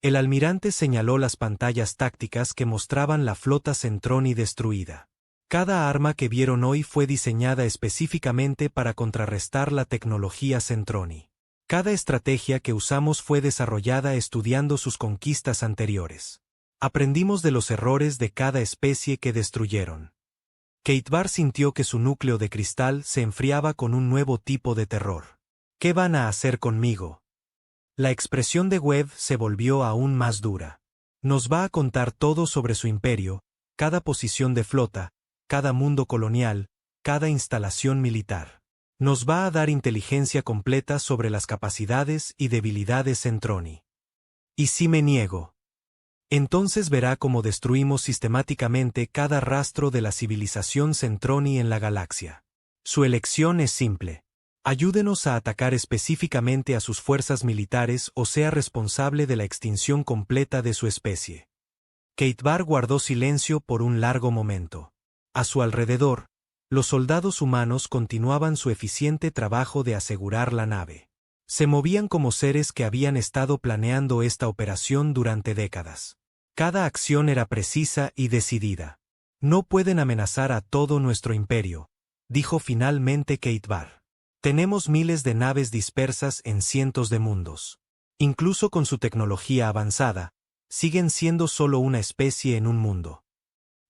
El almirante señaló las pantallas tácticas que mostraban la flota Centroni destruida. Cada arma que vieron hoy fue diseñada específicamente para contrarrestar la tecnología Centroni. Cada estrategia que usamos fue desarrollada estudiando sus conquistas anteriores. Aprendimos de los errores de cada especie que destruyeron. Kate Barr sintió que su núcleo de cristal se enfriaba con un nuevo tipo de terror. ¿Qué van a hacer conmigo? La expresión de Webb se volvió aún más dura. Nos va a contar todo sobre su imperio, cada posición de flota, cada mundo colonial, cada instalación militar. Nos va a dar inteligencia completa sobre las capacidades y debilidades Centroni. ¿Y si me niego? Entonces verá cómo destruimos sistemáticamente cada rastro de la civilización Centroni en la galaxia. Su elección es simple. Ayúdenos a atacar específicamente a sus fuerzas militares o sea responsable de la extinción completa de su especie. Kate Barr guardó silencio por un largo momento. A su alrededor, los soldados humanos continuaban su eficiente trabajo de asegurar la nave. Se movían como seres que habían estado planeando esta operación durante décadas. Cada acción era precisa y decidida. No pueden amenazar a todo nuestro imperio, dijo finalmente Kate Barr. Tenemos miles de naves dispersas en cientos de mundos. Incluso con su tecnología avanzada, siguen siendo solo una especie en un mundo.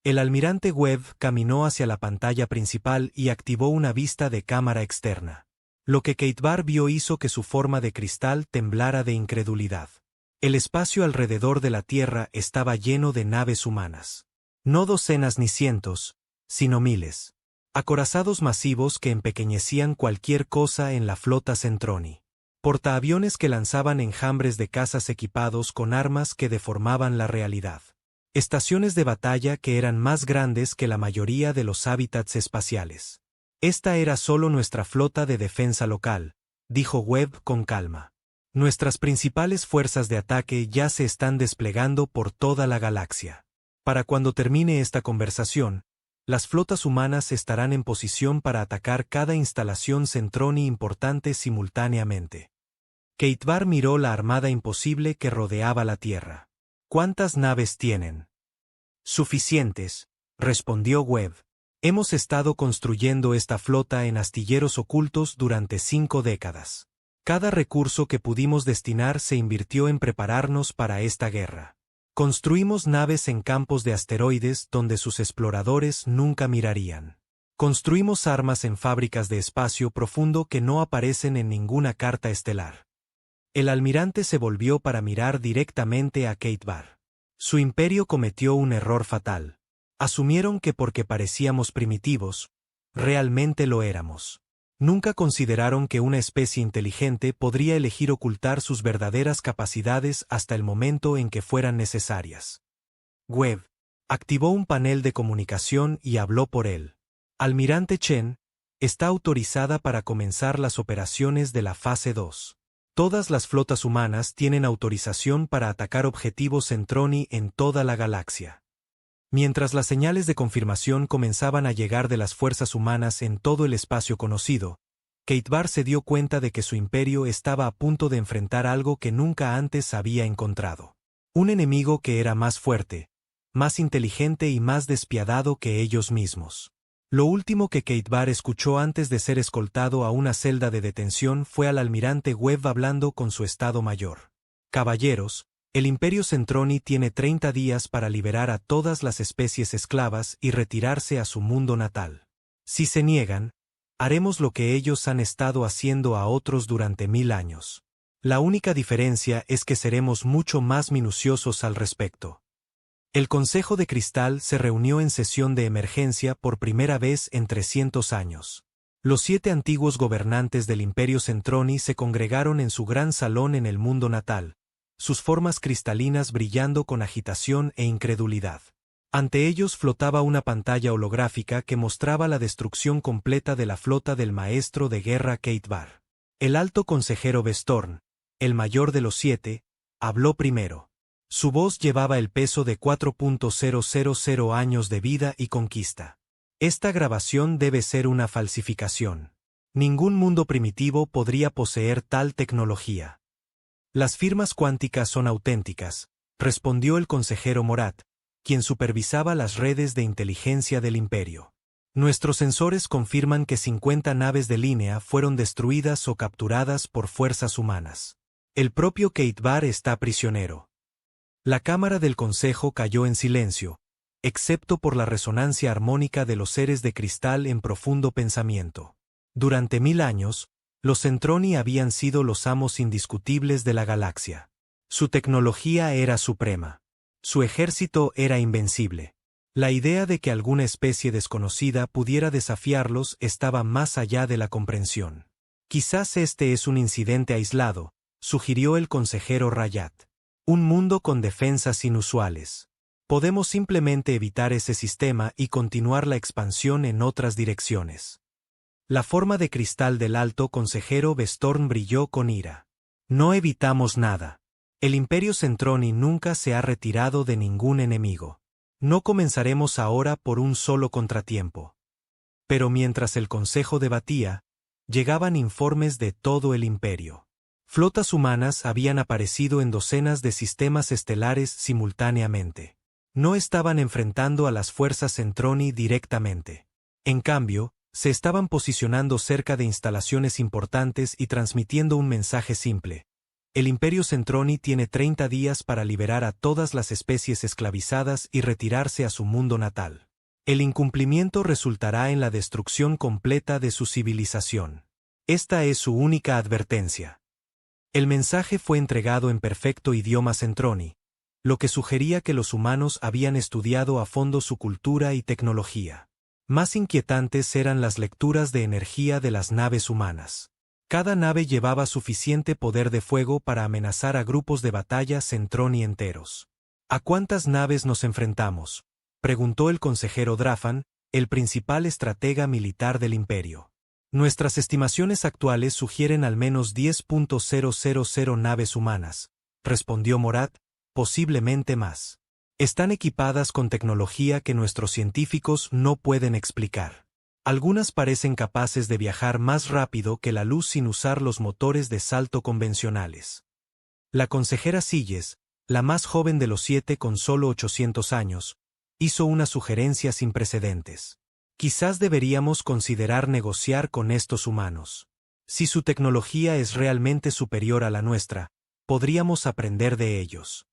El almirante Webb caminó hacia la pantalla principal y activó una vista de cámara externa. Lo que Keitbar vio hizo que su forma de cristal temblara de incredulidad. El espacio alrededor de la Tierra estaba lleno de naves humanas. No docenas ni cientos, sino miles. Acorazados masivos que empequeñecían cualquier cosa en la flota Centroni. Portaaviones que lanzaban enjambres de cazas equipados con armas que deformaban la realidad. Estaciones de batalla que eran más grandes que la mayoría de los hábitats espaciales. Esta era solo nuestra flota de defensa local, dijo Webb con calma. Nuestras principales fuerzas de ataque ya se están desplegando por toda la galaxia. Para cuando termine esta conversación, las flotas humanas estarán en posición para atacar cada instalación Centroni importante simultáneamente. Keitbar miró la armada imposible que rodeaba la Tierra. ¿Cuántas naves tienen? Suficientes, respondió Webb. Hemos estado construyendo esta flota en astilleros ocultos durante 5 décadas. Cada recurso que pudimos destinar se invirtió en prepararnos para esta guerra. Construimos naves en campos de asteroides donde sus exploradores nunca mirarían. Construimos armas en fábricas de espacio profundo que no aparecen en ninguna carta estelar. El almirante se volvió para mirar directamente a Keitbar. Su imperio cometió un error fatal. Asumieron que porque parecíamos primitivos, realmente lo éramos. Nunca consideraron que una especie inteligente podría elegir ocultar sus verdaderas capacidades hasta el momento en que fueran necesarias. Webb activó un panel de comunicación y habló por él. Almirante Chen, está autorizada para comenzar las operaciones de la fase 2. Todas las flotas humanas tienen autorización para atacar objetivos Centroni en toda la galaxia. Mientras las señales de confirmación comenzaban a llegar de las fuerzas humanas en todo el espacio conocido, Keitbar se dio cuenta de que su imperio estaba a punto de enfrentar algo que nunca antes había encontrado. Un enemigo que era más fuerte, más inteligente y más despiadado que ellos mismos. Lo último que Keitbar escuchó antes de ser escoltado a una celda de detención fue al almirante Webb hablando con su Estado Mayor. Caballeros, el Imperio Centroni tiene 30 días para liberar a todas las especies esclavas y retirarse a su mundo natal. Si se niegan, haremos lo que ellos han estado haciendo a otros durante 1000 años. La única diferencia es que seremos mucho más minuciosos al respecto. El Consejo de Cristal se reunió en sesión de emergencia por primera vez en 300 años. Los 7 antiguos gobernantes del Imperio Centroni se congregaron en su gran salón en el mundo natal, sus formas cristalinas brillando con agitación e incredulidad. Ante ellos flotaba una pantalla holográfica que mostraba la destrucción completa de la flota del maestro de guerra Keitbar. El alto consejero Bestorn, el mayor de los 7, habló primero. Su voz llevaba el peso de 4.000 años de vida y conquista. Esta grabación debe ser una falsificación. Ningún mundo primitivo podría poseer tal tecnología. Las firmas cuánticas son auténticas, respondió el consejero Morat, quien supervisaba las redes de inteligencia del imperio. Nuestros sensores confirman que 50 naves de línea fueron destruidas o capturadas por fuerzas humanas. El propio Keitbar está prisionero. La cámara del consejo cayó en silencio, excepto por la resonancia armónica de los seres de cristal en profundo pensamiento. Durante 1000 años, los Centroni habían sido los amos indiscutibles de la galaxia. Su tecnología era suprema. Su ejército era invencible. La idea de que alguna especie desconocida pudiera desafiarlos estaba más allá de la comprensión. Quizás este es un incidente aislado, sugirió el consejero Rayat. Un mundo con defensas inusuales. Podemos simplemente evitar ese sistema y continuar la expansión en otras direcciones. La forma de cristal del alto consejero Bestorn brilló con ira. No evitamos nada. El Imperio Centroni nunca se ha retirado de ningún enemigo. No comenzaremos ahora por un solo contratiempo. Pero mientras el consejo debatía, llegaban informes de todo el imperio. Flotas humanas habían aparecido en docenas de sistemas estelares simultáneamente. No estaban enfrentando a las fuerzas Centroni directamente. En cambio, se estaban posicionando cerca de instalaciones importantes y transmitiendo un mensaje simple. El Imperio Centroni tiene 30 días para liberar a todas las especies esclavizadas y retirarse a su mundo natal. El incumplimiento resultará en la destrucción completa de su civilización. Esta es su única advertencia. El mensaje fue entregado en perfecto idioma Centroni, lo que sugería que los humanos habían estudiado a fondo su cultura y tecnología. Más inquietantes eran las lecturas de energía de las naves humanas. Cada nave llevaba suficiente poder de fuego para amenazar a grupos de batalla Centroni enteros. ¿A cuántas naves nos enfrentamos?, preguntó el consejero Drafan, el principal estratega militar del imperio. Nuestras estimaciones actuales sugieren al menos 10.000 naves humanas, respondió Morat, posiblemente más. Están equipadas con tecnología que nuestros científicos no pueden explicar. Algunas parecen capaces de viajar más rápido que la luz sin usar los motores de salto convencionales. La consejera Silles, la más joven de los 7 con solo 800 años, hizo una sugerencia sin precedentes. Quizás deberíamos considerar negociar con estos humanos. Si su tecnología es realmente superior a la nuestra, podríamos aprender de ellos.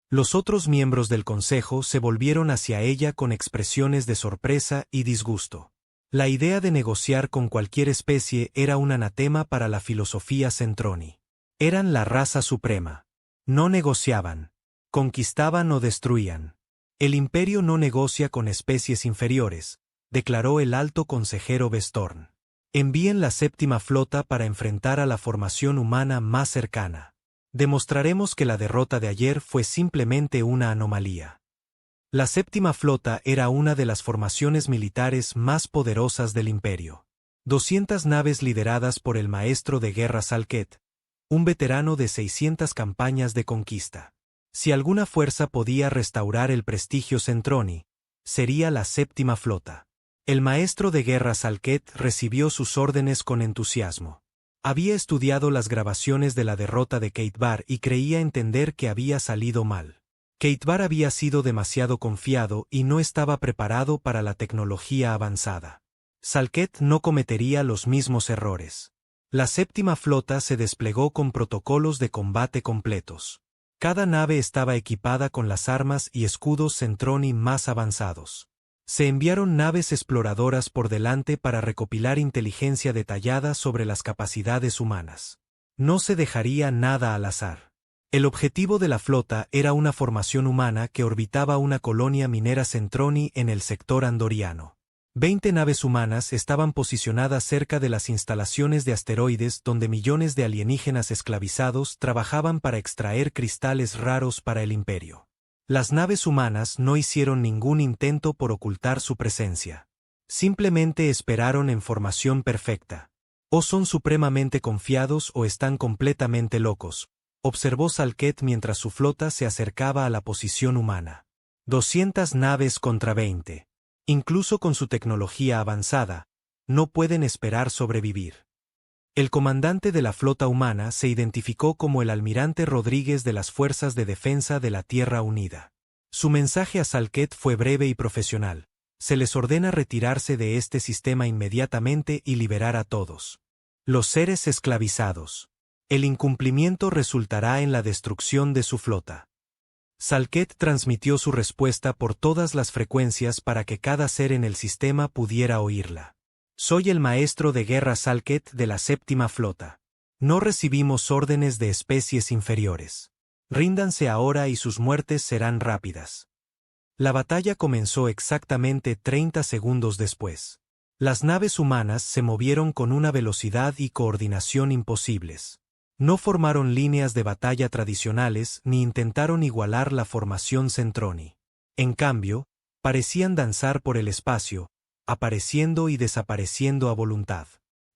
Los otros miembros del consejo se volvieron hacia ella con expresiones de sorpresa y disgusto. La idea de negociar con cualquier especie era un anatema para la filosofía Centroni. Eran la raza suprema. No negociaban. Conquistaban o destruían. El imperio no negocia con especies inferiores, declaró el alto consejero Bestorn. Envíen la séptima flota para enfrentar a la formación humana más cercana. Demostraremos que la derrota de ayer fue simplemente una anomalía. La séptima flota era una de las formaciones militares más poderosas del imperio. 200 naves lideradas por el maestro de guerra Salket, un veterano de 600 campañas de conquista. Si alguna fuerza podía restaurar el prestigio Centroni, sería la séptima flota. El maestro de guerra Salket recibió sus órdenes con entusiasmo. Había estudiado las grabaciones de la derrota de Keitbar y creía entender que había salido mal. Keitbar había sido demasiado confiado y no estaba preparado para la tecnología avanzada. Salket no cometería los mismos errores. La séptima flota se desplegó con protocolos de combate completos. Cada nave estaba equipada con las armas y escudos Centroni más avanzados. Se enviaron naves exploradoras por delante para recopilar inteligencia detallada sobre las capacidades humanas. No se dejaría nada al azar. El objetivo de la flota era una formación humana que orbitaba una colonia minera Centroni en el sector andoriano. 20 naves humanas estaban posicionadas cerca de las instalaciones de asteroides donde millones de alienígenas esclavizados trabajaban para extraer cristales raros para el imperio. Las naves humanas no hicieron ningún intento por ocultar su presencia. Simplemente esperaron en formación perfecta. O son supremamente confiados o están completamente locos, observó Salket mientras su flota se acercaba a la posición humana. 200 naves contra 20. Incluso con su tecnología avanzada, no pueden esperar sobrevivir. El comandante de la flota humana se identificó como el almirante Rodríguez de las Fuerzas de Defensa de la Tierra Unida. Su mensaje a Salket fue breve y profesional. Se les ordena retirarse de este sistema inmediatamente y liberar a todos los seres esclavizados. El incumplimiento resultará en la destrucción de su flota. Salket transmitió su respuesta por todas las frecuencias para que cada ser en el sistema pudiera oírla. Soy el maestro de guerra Salket de la séptima flota. No recibimos órdenes de especies inferiores. Ríndanse ahora y sus muertes serán rápidas. La batalla comenzó exactamente 30 segundos después. Las naves humanas se movieron con una velocidad y coordinación imposibles. No formaron líneas de batalla tradicionales ni intentaron igualar la formación Centroni. En cambio, parecían danzar por el espacio, apareciendo y desapareciendo a voluntad.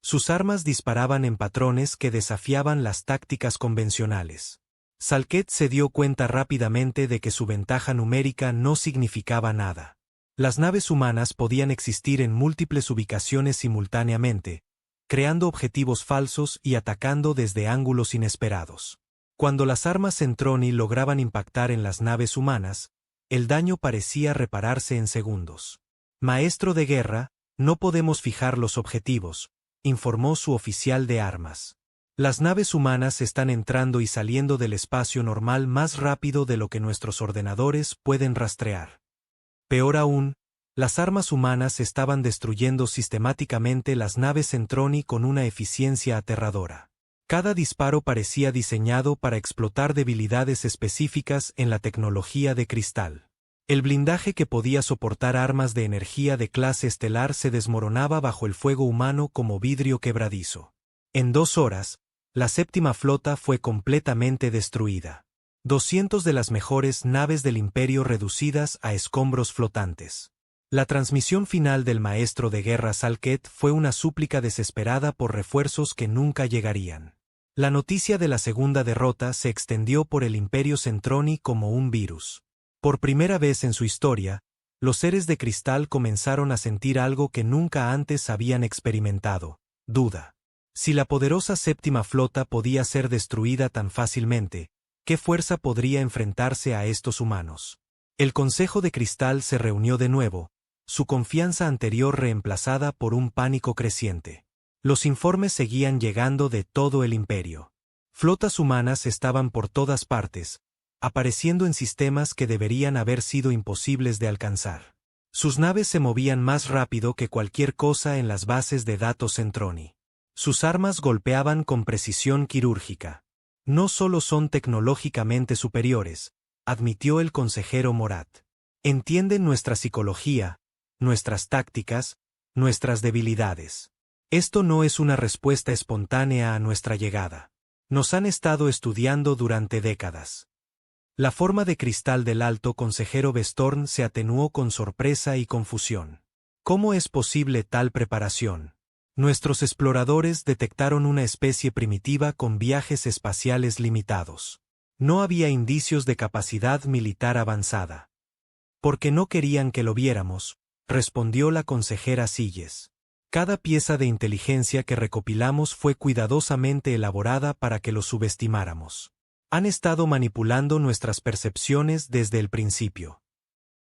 Sus armas disparaban en patrones que desafiaban las tácticas convencionales. Salket se dio cuenta rápidamente de que su ventaja numérica no significaba nada. Las naves humanas podían existir en múltiples ubicaciones simultáneamente, creando objetivos falsos y atacando desde ángulos inesperados. Cuando las armas Centroni lograban impactar en las naves humanas, el daño parecía repararse en segundos. Maestro de guerra, no podemos fijar los objetivos, informó su oficial de armas. Las naves humanas están entrando y saliendo del espacio normal más rápido de lo que nuestros ordenadores pueden rastrear. Peor aún, Las armas humanas estaban destruyendo sistemáticamente las naves Centroni con una eficiencia aterradora. Cada disparo parecía diseñado para explotar debilidades específicas en la tecnología de Cristal. El blindaje que podía soportar armas de energía de clase estelar se desmoronaba bajo el fuego humano como vidrio quebradizo. En 2 horas, la séptima flota fue completamente destruida. 200 de las mejores naves del Imperio reducidas a escombros flotantes. La transmisión final del maestro de guerra Salket fue una súplica desesperada por refuerzos que nunca llegarían. La noticia de la segunda derrota se extendió por el Imperio Centroni como un virus. Por primera vez en su historia, los seres de cristal comenzaron a sentir algo que nunca antes habían experimentado: duda. Si la poderosa séptima flota podía ser destruida tan fácilmente, ¿qué fuerza podría enfrentarse a estos humanos? El Consejo de Cristal se reunió de nuevo, su confianza anterior reemplazada por un pánico creciente. Los informes seguían llegando de todo el imperio. Flotas humanas estaban por todas partes, apareciendo en sistemas que deberían haber sido imposibles de alcanzar. Sus naves se movían más rápido que cualquier cosa en las bases de datos Centroni. Sus armas golpeaban con precisión quirúrgica. No solo son tecnológicamente superiores, admitió el consejero Morat. Entienden nuestra psicología, nuestras tácticas, nuestras debilidades. Esto no es una respuesta espontánea a nuestra llegada. Nos han estado estudiando durante décadas. La forma de cristal del alto consejero Bestorn se atenuó con sorpresa y confusión. ¿Cómo es posible tal preparación? Nuestros exploradores detectaron una especie primitiva con viajes espaciales limitados. No había indicios de capacidad militar avanzada. Porque no querían que lo viéramos, respondió la consejera Silles. Cada pieza de inteligencia que recopilamos fue cuidadosamente elaborada para que lo subestimáramos. Han estado manipulando nuestras percepciones desde el principio.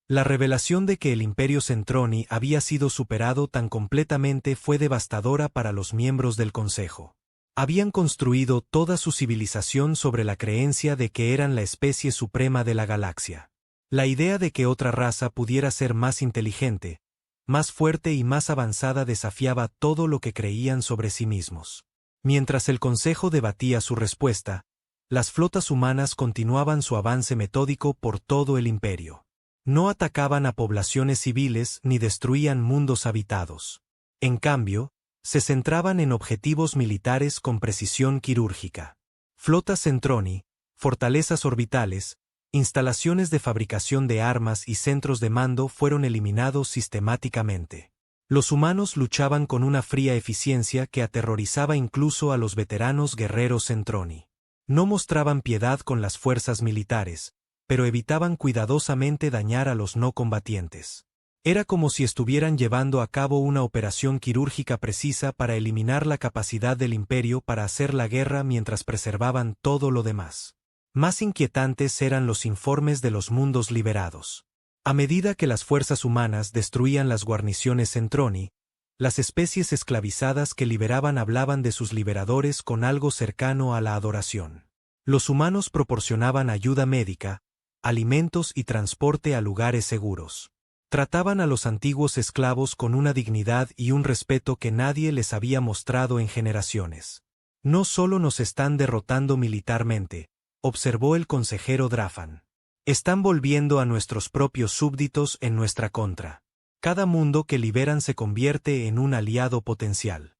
La revelación de que el Imperio Centroni había sido superado tan completamente fue devastadora para los miembros del Consejo. Habían construido toda su civilización sobre la creencia de que eran la especie suprema de la galaxia. La idea de que otra raza pudiera ser más inteligente, más fuerte y más avanzada desafiaba todo lo que creían sobre sí mismos. Mientras el Consejo debatía su respuesta, las flotas humanas continuaban su avance metódico por todo el imperio. No atacaban a poblaciones civiles ni destruían mundos habitados. En cambio, se centraban en objetivos militares con precisión quirúrgica. Flotas Centroni, fortalezas orbitales, instalaciones de fabricación de armas y centros de mando fueron eliminados sistemáticamente. Los humanos luchaban con una fría eficiencia que aterrorizaba incluso a los veteranos guerreros Centroni. No mostraban piedad con las fuerzas militares, pero evitaban cuidadosamente dañar a los no combatientes. Era como si estuvieran llevando a cabo una operación quirúrgica precisa para eliminar la capacidad del imperio para hacer la guerra mientras preservaban todo lo demás. Más inquietantes eran los informes de los mundos liberados. A medida que las fuerzas humanas destruían las guarniciones Centroni, las especies esclavizadas que liberaban hablaban de sus liberadores con algo cercano a la adoración. Los humanos proporcionaban ayuda médica, alimentos y transporte a lugares seguros. Trataban a los antiguos esclavos con una dignidad y un respeto que nadie les había mostrado en generaciones. No solo nos están derrotando militarmente, observó el consejero Drafan. Están volviendo a nuestros propios súbditos en nuestra contra. Cada mundo que liberan se convierte en un aliado potencial.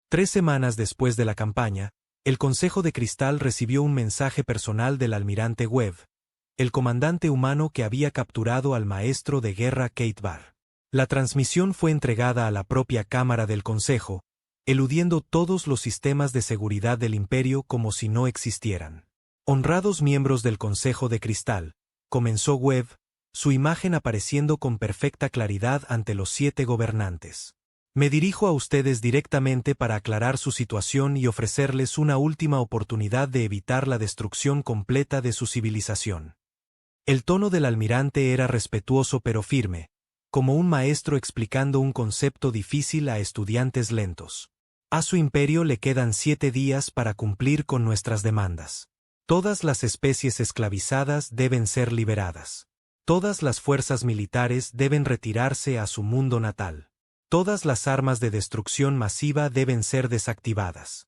3 semanas después de la campaña, el Consejo de Cristal recibió un mensaje personal del almirante Webb, el comandante humano que había capturado al maestro de guerra Kate Barr. La transmisión fue entregada a la propia Cámara del Consejo, eludiendo todos los sistemas de seguridad del imperio como si no existieran. Honrados miembros del Consejo de Cristal, comenzó Webb, su imagen apareciendo con perfecta claridad ante los 7 gobernantes. Me dirijo a ustedes directamente para aclarar su situación y ofrecerles una última oportunidad de evitar la destrucción completa de su civilización. El tono del almirante era respetuoso pero firme, como un maestro explicando un concepto difícil a estudiantes lentos. A su imperio le quedan 7 días para cumplir con nuestras demandas. Todas las especies esclavizadas deben ser liberadas. Todas las fuerzas militares deben retirarse a su mundo natal. Todas las armas de destrucción masiva deben ser desactivadas.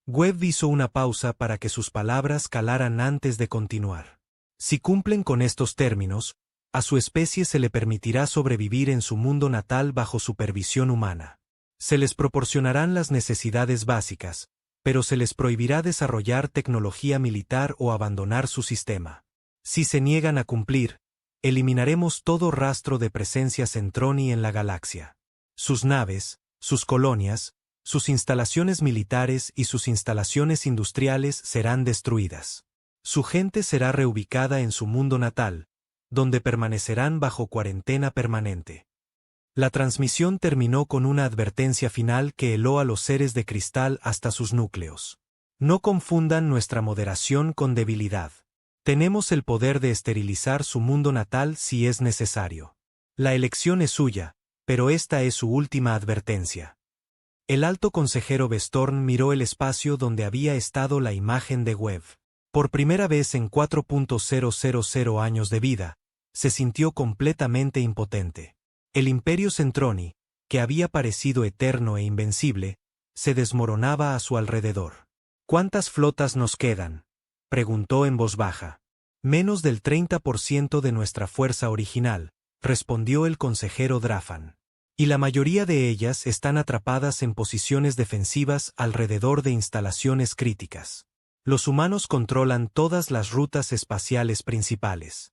Webb hizo una pausa para que sus palabras calaran antes de continuar. Si cumplen con estos términos, a su especie se le permitirá sobrevivir en su mundo natal bajo supervisión humana. Se les proporcionarán las necesidades básicas, pero se les prohibirá desarrollar tecnología militar o abandonar su sistema. Si se niegan a cumplir, eliminaremos todo rastro de presencia Centroni en la galaxia. Sus naves, sus colonias, sus instalaciones militares y sus instalaciones industriales serán destruidas. Su gente será reubicada en su mundo natal, donde permanecerán bajo cuarentena permanente. La transmisión terminó con una advertencia final que heló a los seres de cristal hasta sus núcleos. No confundan nuestra moderación con debilidad. Tenemos el poder de esterilizar su mundo natal si es necesario. La elección es suya, pero esta es su última advertencia. El alto consejero Bestorn miró el espacio donde había estado la imagen de Webb. Por primera vez en 4.000 años de vida, se sintió completamente impotente. El Imperio Centroni, que había parecido eterno e invencible, se desmoronaba a su alrededor. ¿Cuántas flotas nos quedan?, preguntó en voz baja. Menos del 30% de nuestra fuerza original, respondió el consejero Drafan. Y la mayoría de ellas están atrapadas en posiciones defensivas alrededor de instalaciones críticas. Los humanos controlan todas las rutas espaciales principales.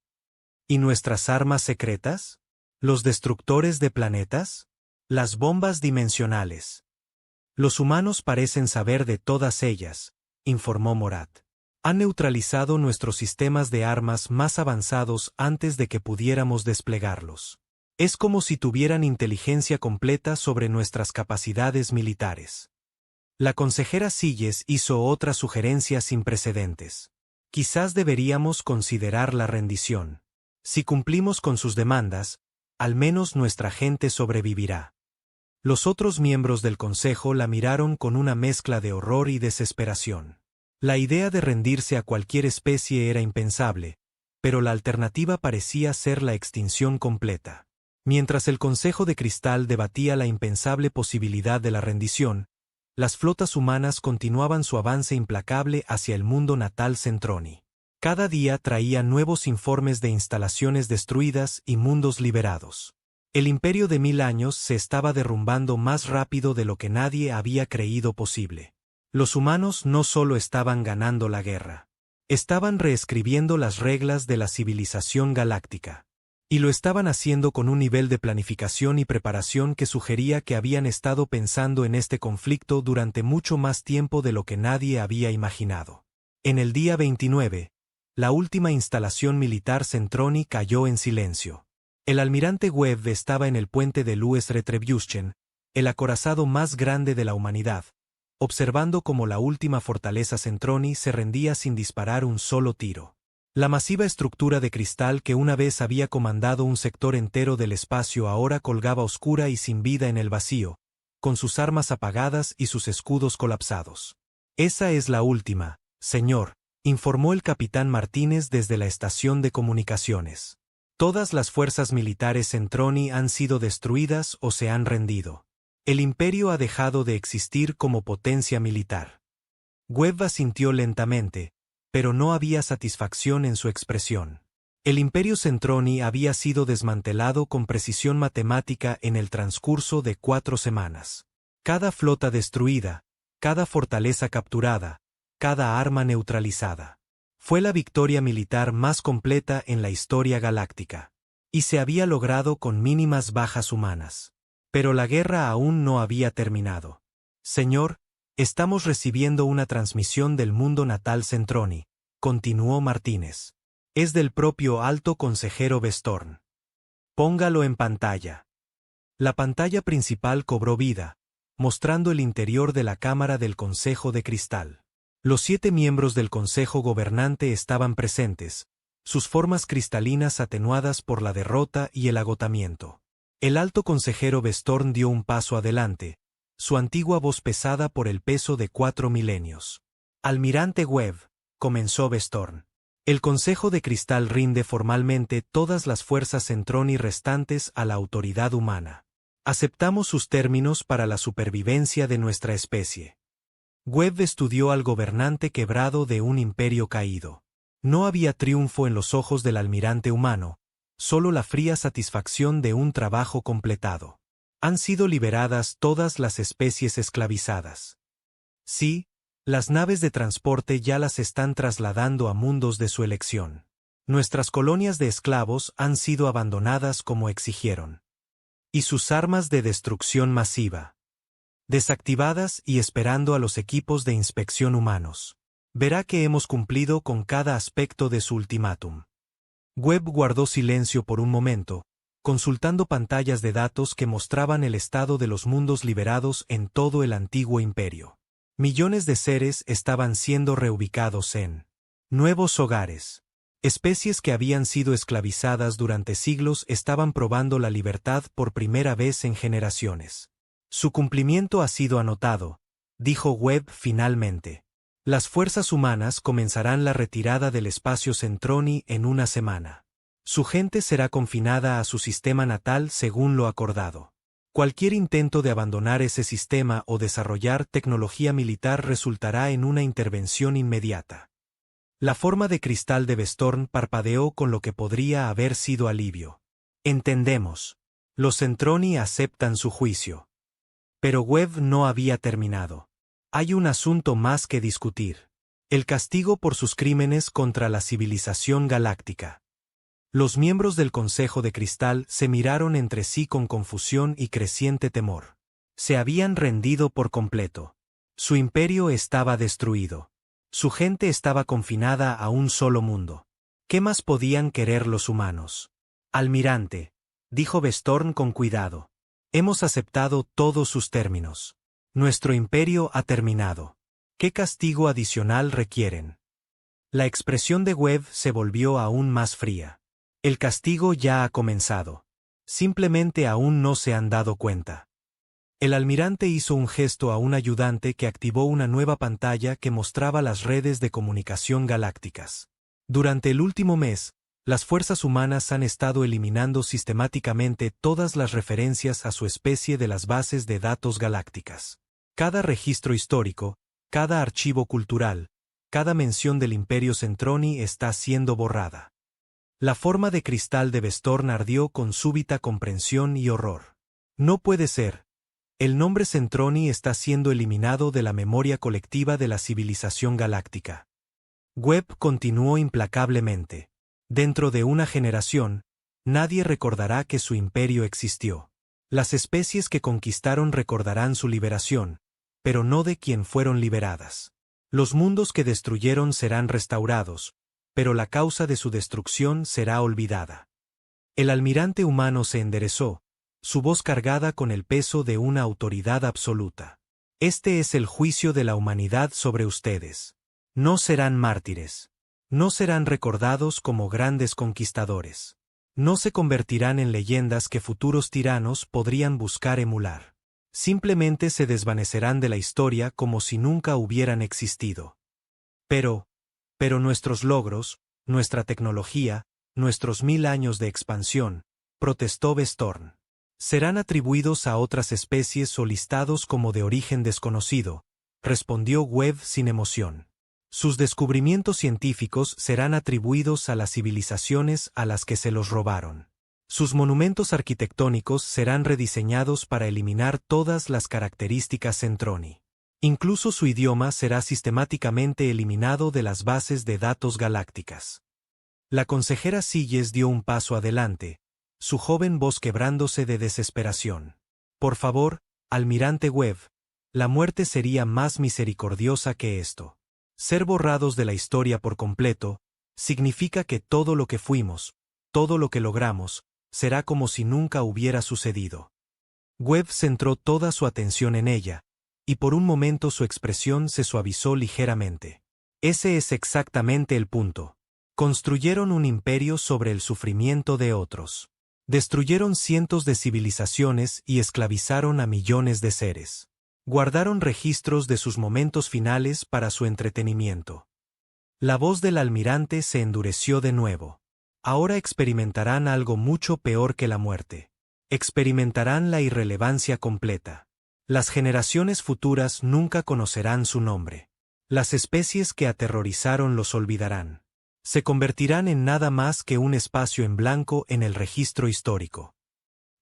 ¿Y nuestras armas secretas? ¿Los destructores de planetas? ¿Las bombas dimensionales? Los humanos parecen saber de todas ellas, informó Morat. Han neutralizado nuestros sistemas de armas más avanzados antes de que pudiéramos desplegarlos. Es como si tuvieran inteligencia completa sobre nuestras capacidades militares. La consejera Silles hizo otra sugerencia sin precedentes. Quizás deberíamos considerar la rendición. Si cumplimos con sus demandas, al menos nuestra gente sobrevivirá. Los otros miembros del consejo la miraron con una mezcla de horror y desesperación. La idea de rendirse a cualquier especie era impensable, pero la alternativa parecía ser la extinción completa. Mientras el Consejo de Cristal debatía la impensable posibilidad de la rendición, las flotas humanas continuaban su avance implacable hacia el mundo natal Centroni. Cada día traía nuevos informes de instalaciones destruidas y mundos liberados. El imperio de 1000 años se estaba derrumbando más rápido de lo que nadie había creído posible. Los humanos no solo estaban ganando la guerra, estaban reescribiendo las reglas de la civilización galáctica. Y lo estaban haciendo con un nivel de planificación y preparación que sugería que habían estado pensando en este conflicto durante mucho más tiempo de lo que nadie había imaginado. En el día 29, la última instalación militar Centroni cayó en silencio. El almirante Webb estaba en el puente de Louis Retribution, el acorazado más grande de la humanidad, observando cómo la última fortaleza Centroni se rendía sin disparar un solo tiro. La masiva estructura de cristal que una vez había comandado un sector entero del espacio ahora colgaba oscura y sin vida en el vacío, con sus armas apagadas y sus escudos colapsados. Esa es la última, señor, informó el capitán Martínez desde la estación de comunicaciones. Todas las fuerzas militares Centroni han sido destruidas o se han rendido. El imperio ha dejado de existir como potencia militar. Webb asintió lentamente, pero no había satisfacción en su expresión. El imperio Centroni había sido desmantelado con precisión matemática en el transcurso de 4 semanas. Cada flota destruida, cada fortaleza capturada, cada arma neutralizada. Fue la victoria militar más completa en la historia galáctica. Y se había logrado con mínimas bajas humanas. Pero la guerra aún no había terminado. Señor, estamos recibiendo una transmisión del mundo natal Centroni, continuó Martínez. Es del propio alto consejero Bestorn. Póngalo en pantalla. La pantalla principal cobró vida, mostrando el interior de la cámara del Consejo de Cristal. Los 7 miembros del Consejo Gobernante estaban presentes, sus formas cristalinas atenuadas por la derrota y el agotamiento. El alto consejero Bestorn dio un paso adelante, su antigua voz pesada por el peso de 4 milenios. Almirante Webb, comenzó Bestorn. El Consejo de Cristal rinde formalmente todas las fuerzas Centroni restantes a la autoridad humana. Aceptamos sus términos para la supervivencia de nuestra especie. Webb estudió al gobernante quebrado de un imperio caído. No había triunfo en los ojos del almirante humano, solo la fría satisfacción de un trabajo completado. Han sido liberadas todas las especies esclavizadas. Sí, las naves de transporte ya las están trasladando a mundos de su elección. Nuestras colonias de esclavos han sido abandonadas como exigieron. Y sus armas de destrucción masiva. Desactivadas y esperando a los equipos de inspección humanos. Verá que hemos cumplido con cada aspecto de su ultimátum. Webb guardó silencio por un momento, consultando pantallas de datos que mostraban el estado de los mundos liberados en todo el antiguo imperio. Millones de seres estaban siendo reubicados en nuevos hogares. Especies que habían sido esclavizadas durante siglos estaban probando la libertad por primera vez en generaciones. Su cumplimiento ha sido anotado, dijo Webb finalmente. Las fuerzas humanas comenzarán la retirada del espacio Centroni en una semana. Su gente será confinada a su sistema natal según lo acordado. Cualquier intento de abandonar ese sistema o desarrollar tecnología militar resultará en una intervención inmediata. La forma de cristal de Vestorn parpadeó con lo que podría haber sido alivio. Entendemos. Los Centroni aceptan su juicio. Pero Webb no había terminado. Hay un asunto más que discutir. El castigo por sus crímenes contra la civilización galáctica. Los miembros del Consejo de Cristal se miraron entre sí con confusión y creciente temor. Se habían rendido por completo. Su imperio estaba destruido. Su gente estaba confinada a un solo mundo. ¿Qué más podían querer los humanos? Almirante, dijo Vestorn con cuidado. Hemos aceptado todos sus términos. Nuestro imperio ha terminado. ¿Qué castigo adicional requieren? La expresión de Webb se volvió aún más fría. El castigo ya ha comenzado. Simplemente aún no se han dado cuenta. El almirante hizo un gesto a un ayudante que activó una nueva pantalla que mostraba las redes de comunicación galácticas. Durante el último mes, las fuerzas humanas han estado eliminando sistemáticamente todas las referencias a su especie de las bases de datos galácticas. Cada registro histórico, cada archivo cultural, cada mención del Imperio Centroni está siendo borrada. La forma de cristal de Vestorn ardió con súbita comprensión y horror. No puede ser. El nombre Centroni está siendo eliminado de la memoria colectiva de la civilización galáctica. Webb continuó implacablemente. Dentro de una generación, nadie recordará que su imperio existió. Las especies que conquistaron recordarán su liberación, pero no de quien fueron liberadas. Los mundos que destruyeron serán restaurados, pero la causa de su destrucción será olvidada. El almirante humano se enderezó, su voz cargada con el peso de una autoridad absoluta. Este es el juicio de la humanidad sobre ustedes. No serán mártires. No serán recordados como grandes conquistadores. No se convertirán en leyendas que futuros tiranos podrían buscar emular. Simplemente se desvanecerán de la historia como si nunca hubieran existido. Pero nuestros logros, nuestra tecnología, nuestros 1000 años de expansión, protestó Vestorn, serán atribuidos a otras especies o listados como de origen desconocido, respondió Webb sin emoción. Sus descubrimientos científicos serán atribuidos a las civilizaciones a las que se los robaron. Sus monumentos arquitectónicos serán rediseñados para eliminar todas las características Centroni. Incluso su idioma será sistemáticamente eliminado de las bases de datos galácticas. La consejera Silles dio un paso adelante, su joven voz quebrándose de desesperación. Por favor, almirante Webb, la muerte sería más misericordiosa que esto. Ser borrados de la historia por completo, significa que todo lo que fuimos, todo lo que logramos, será como si nunca hubiera sucedido. Webb centró toda su atención en ella, y por un momento su expresión se suavizó ligeramente. Ese es exactamente el punto. Construyeron un imperio sobre el sufrimiento de otros. Destruyeron cientos de civilizaciones y esclavizaron a millones de seres. Guardaron registros de sus momentos finales para su entretenimiento. La voz del almirante se endureció de nuevo. Ahora experimentarán algo mucho peor que la muerte. Experimentarán la irrelevancia completa. Las generaciones futuras nunca conocerán su nombre. Las especies que aterrorizaron los olvidarán. Se convertirán en nada más que un espacio en blanco en el registro histórico.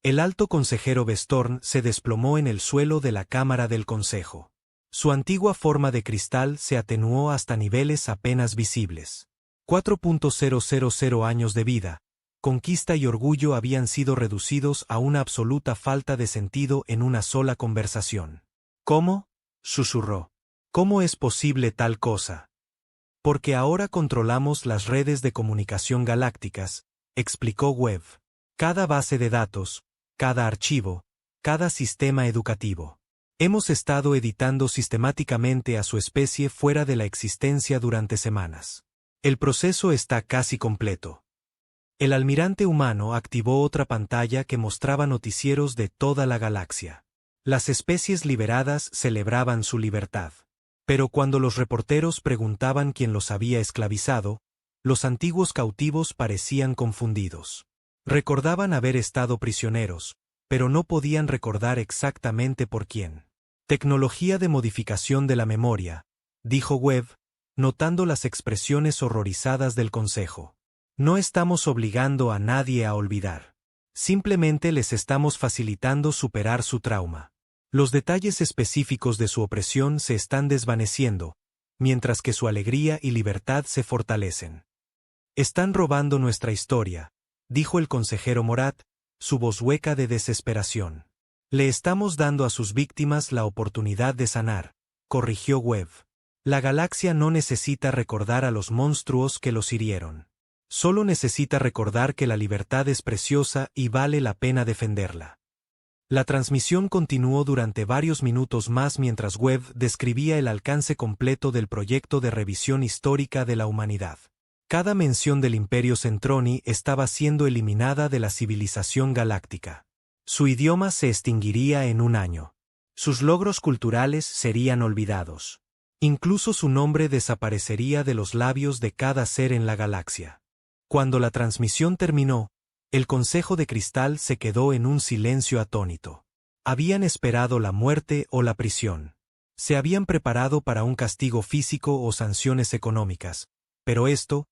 El alto consejero Bestorn se desplomó en el suelo de la cámara del consejo. Su antigua forma de cristal se atenuó hasta niveles apenas visibles. 4.000 años de vida, conquista y orgullo habían sido reducidos a una absoluta falta de sentido en una sola conversación. ¿Cómo?, susurró. ¿Cómo es posible tal cosa? Porque ahora controlamos las redes de comunicación galácticas, explicó Webb. Cada base de datos, cada archivo, cada sistema educativo. Hemos estado editando sistemáticamente a su especie fuera de la existencia durante semanas. El proceso está casi completo. El almirante humano activó otra pantalla que mostraba noticieros de toda la galaxia. Las especies liberadas celebraban su libertad. Pero cuando los reporteros preguntaban quién los había esclavizado, los antiguos cautivos parecían confundidos. Recordaban haber estado prisioneros, pero no podían recordar exactamente por quién. Tecnología de modificación de la memoria, dijo Webb, notando las expresiones horrorizadas del consejo. No estamos obligando a nadie a olvidar. Simplemente les estamos facilitando superar su trauma. Los detalles específicos de su opresión se están desvaneciendo, mientras que su alegría y libertad se fortalecen. Están robando nuestra historia, dijo el consejero Morat, su voz hueca de desesperación. Le estamos dando a sus víctimas la oportunidad de sanar, corrigió Webb. La galaxia no necesita recordar a los monstruos que los hirieron. Solo necesita recordar que la libertad es preciosa y vale la pena defenderla. La transmisión continuó durante varios minutos más mientras Webb describía el alcance completo del proyecto de revisión histórica de la humanidad. Cada mención del Imperio Centroni estaba siendo eliminada de la civilización galáctica. Su idioma se extinguiría en un año. Sus logros culturales serían olvidados. Incluso su nombre desaparecería de los labios de cada ser en la galaxia. Cuando la transmisión terminó, el Consejo de Cristal se quedó en un silencio atónito. Habían esperado la muerte o la prisión. Se habían preparado para un castigo físico o sanciones económicas, pero esto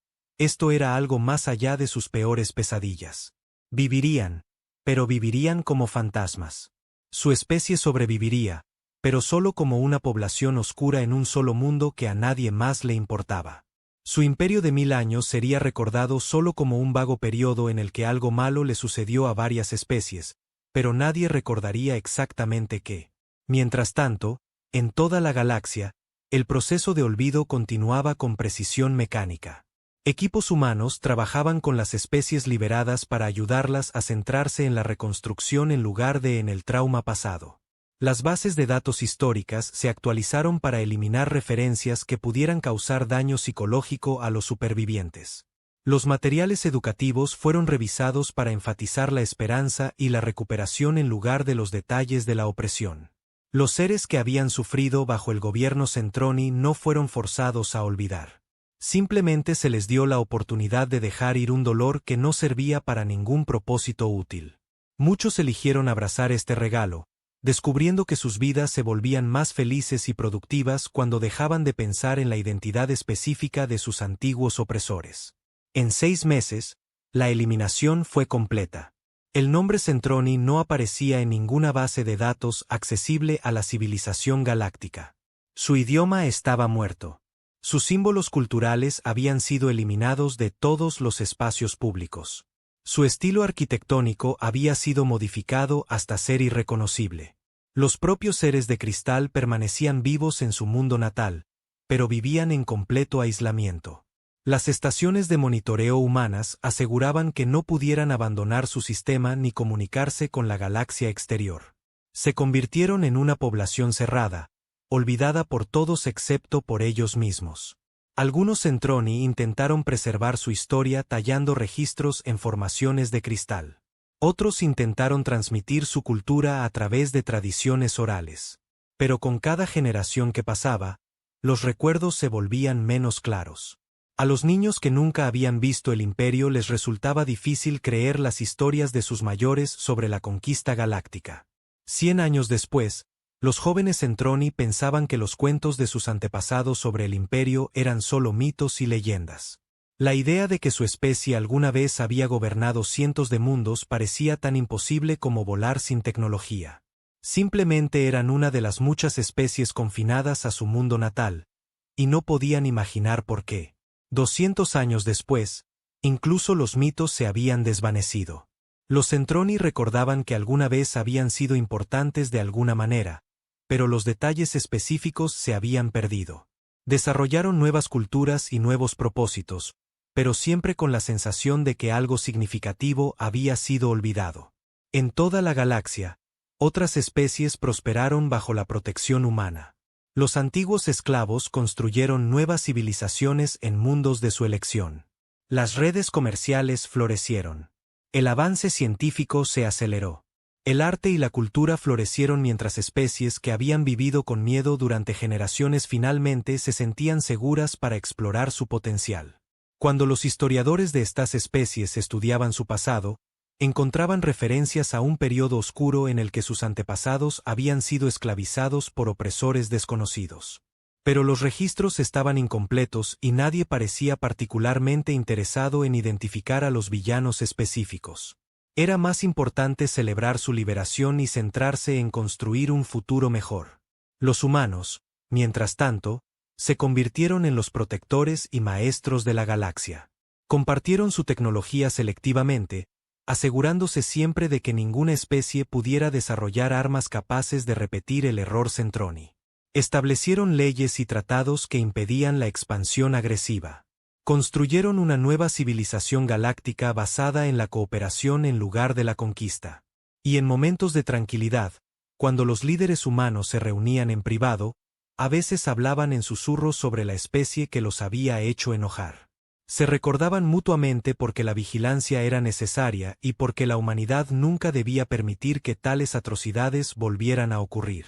era algo más allá de sus peores pesadillas. Vivirían, pero vivirían como fantasmas. Su especie sobreviviría, pero solo como una población oscura en un solo mundo que a nadie más le importaba. Su imperio de 1000 años sería recordado solo como un vago periodo en el que algo malo le sucedió a varias especies, pero nadie recordaría exactamente qué. Mientras tanto, en toda la galaxia, el proceso de olvido continuaba con precisión mecánica. Equipos humanos trabajaban con las especies liberadas para ayudarlas a centrarse en la reconstrucción en lugar de en el trauma pasado. Las bases de datos históricas se actualizaron para eliminar referencias que pudieran causar daño psicológico a los supervivientes. Los materiales educativos fueron revisados para enfatizar la esperanza y la recuperación en lugar de los detalles de la opresión. Los seres que habían sufrido bajo el gobierno Centroni no fueron forzados a olvidar. Simplemente se les dio la oportunidad de dejar ir un dolor que no servía para ningún propósito útil. Muchos eligieron abrazar este regalo, descubriendo que sus vidas se volvían más felices y productivas cuando dejaban de pensar en la identidad específica de sus antiguos opresores. En 6 meses, la eliminación fue completa. El nombre Centroni no aparecía en ninguna base de datos accesible a la civilización galáctica. Su idioma estaba muerto. Sus símbolos culturales habían sido eliminados de todos los espacios públicos. Su estilo arquitectónico había sido modificado hasta ser irreconocible. Los propios seres de cristal permanecían vivos en su mundo natal, pero vivían en completo aislamiento. Las estaciones de monitoreo humanas aseguraban que no pudieran abandonar su sistema ni comunicarse con la galaxia exterior. Se convirtieron en una población cerrada, olvidada por todos excepto por ellos mismos. Algunos Centroni intentaron preservar su historia tallando registros en formaciones de cristal. Otros intentaron transmitir su cultura a través de tradiciones orales. Pero con cada generación que pasaba, los recuerdos se volvían menos claros. A los niños que nunca habían visto el imperio les resultaba difícil creer las historias de sus mayores sobre la conquista galáctica. 100 años después, los jóvenes Centroni pensaban que los cuentos de sus antepasados sobre el imperio eran solo mitos y leyendas. La idea de que su especie alguna vez había gobernado cientos de mundos parecía tan imposible como volar sin tecnología. Simplemente eran una de las muchas especies confinadas a su mundo natal, y no podían imaginar por qué. 200 años después, incluso los mitos se habían desvanecido. Los Centroni recordaban que alguna vez habían sido importantes de alguna manera, pero los detalles específicos se habían perdido. Desarrollaron nuevas culturas y nuevos propósitos, pero siempre con la sensación de que algo significativo había sido olvidado. En toda la galaxia, otras especies prosperaron bajo la protección humana. Los antiguos esclavos construyeron nuevas civilizaciones en mundos de su elección. Las redes comerciales florecieron. El avance científico se aceleró. El arte y la cultura florecieron mientras especies que habían vivido con miedo durante generaciones finalmente se sentían seguras para explorar su potencial. Cuando los historiadores de estas especies estudiaban su pasado, encontraban referencias a un periodo oscuro en el que sus antepasados habían sido esclavizados por opresores desconocidos. Pero los registros estaban incompletos y nadie parecía particularmente interesado en identificar a los villanos específicos. Era más importante celebrar su liberación y centrarse en construir un futuro mejor. Los humanos, mientras tanto, se convirtieron en los protectores y maestros de la galaxia. Compartieron su tecnología selectivamente, asegurándose siempre de que ninguna especie pudiera desarrollar armas capaces de repetir el error Centroni. Establecieron leyes y tratados que impedían la expansión agresiva. Construyeron una nueva civilización galáctica basada en la cooperación en lugar de la conquista. Y en momentos de tranquilidad, cuando los líderes humanos se reunían en privado, a veces hablaban en susurros sobre la especie que los había hecho enojar. Se recordaban mutuamente porque la vigilancia era necesaria y porque la humanidad nunca debía permitir que tales atrocidades volvieran a ocurrir.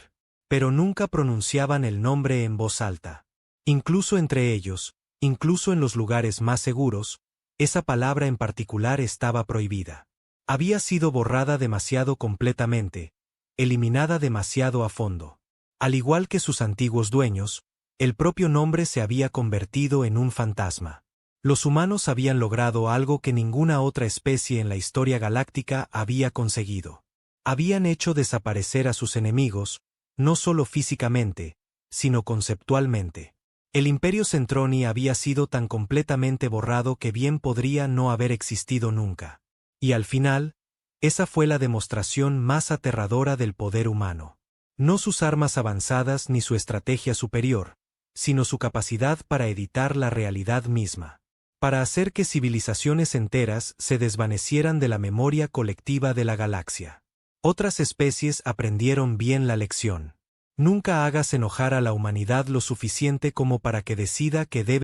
Pero nunca pronunciaban el nombre en voz alta. Incluso entre ellos, incluso en los lugares más seguros, esa palabra en particular estaba prohibida. Había sido borrada demasiado completamente, eliminada demasiado a fondo. Al igual que sus antiguos dueños, el propio nombre se había convertido en un fantasma. Los humanos habían logrado algo que ninguna otra especie en la historia galáctica había conseguido. Habían hecho desaparecer a sus enemigos, no solo físicamente, sino conceptualmente. El Imperio Centroni había sido tan completamente borrado que bien podría no haber existido nunca. Y al final, esa fue la demostración más aterradora del poder humano. No sus armas avanzadas ni su estrategia superior, sino su capacidad para editar la realidad misma. Para hacer que civilizaciones enteras se desvanecieran de la memoria colectiva de la galaxia. Otras especies aprendieron bien la lección. Nunca hagas enojar a la humanidad lo suficiente como para que decida que debe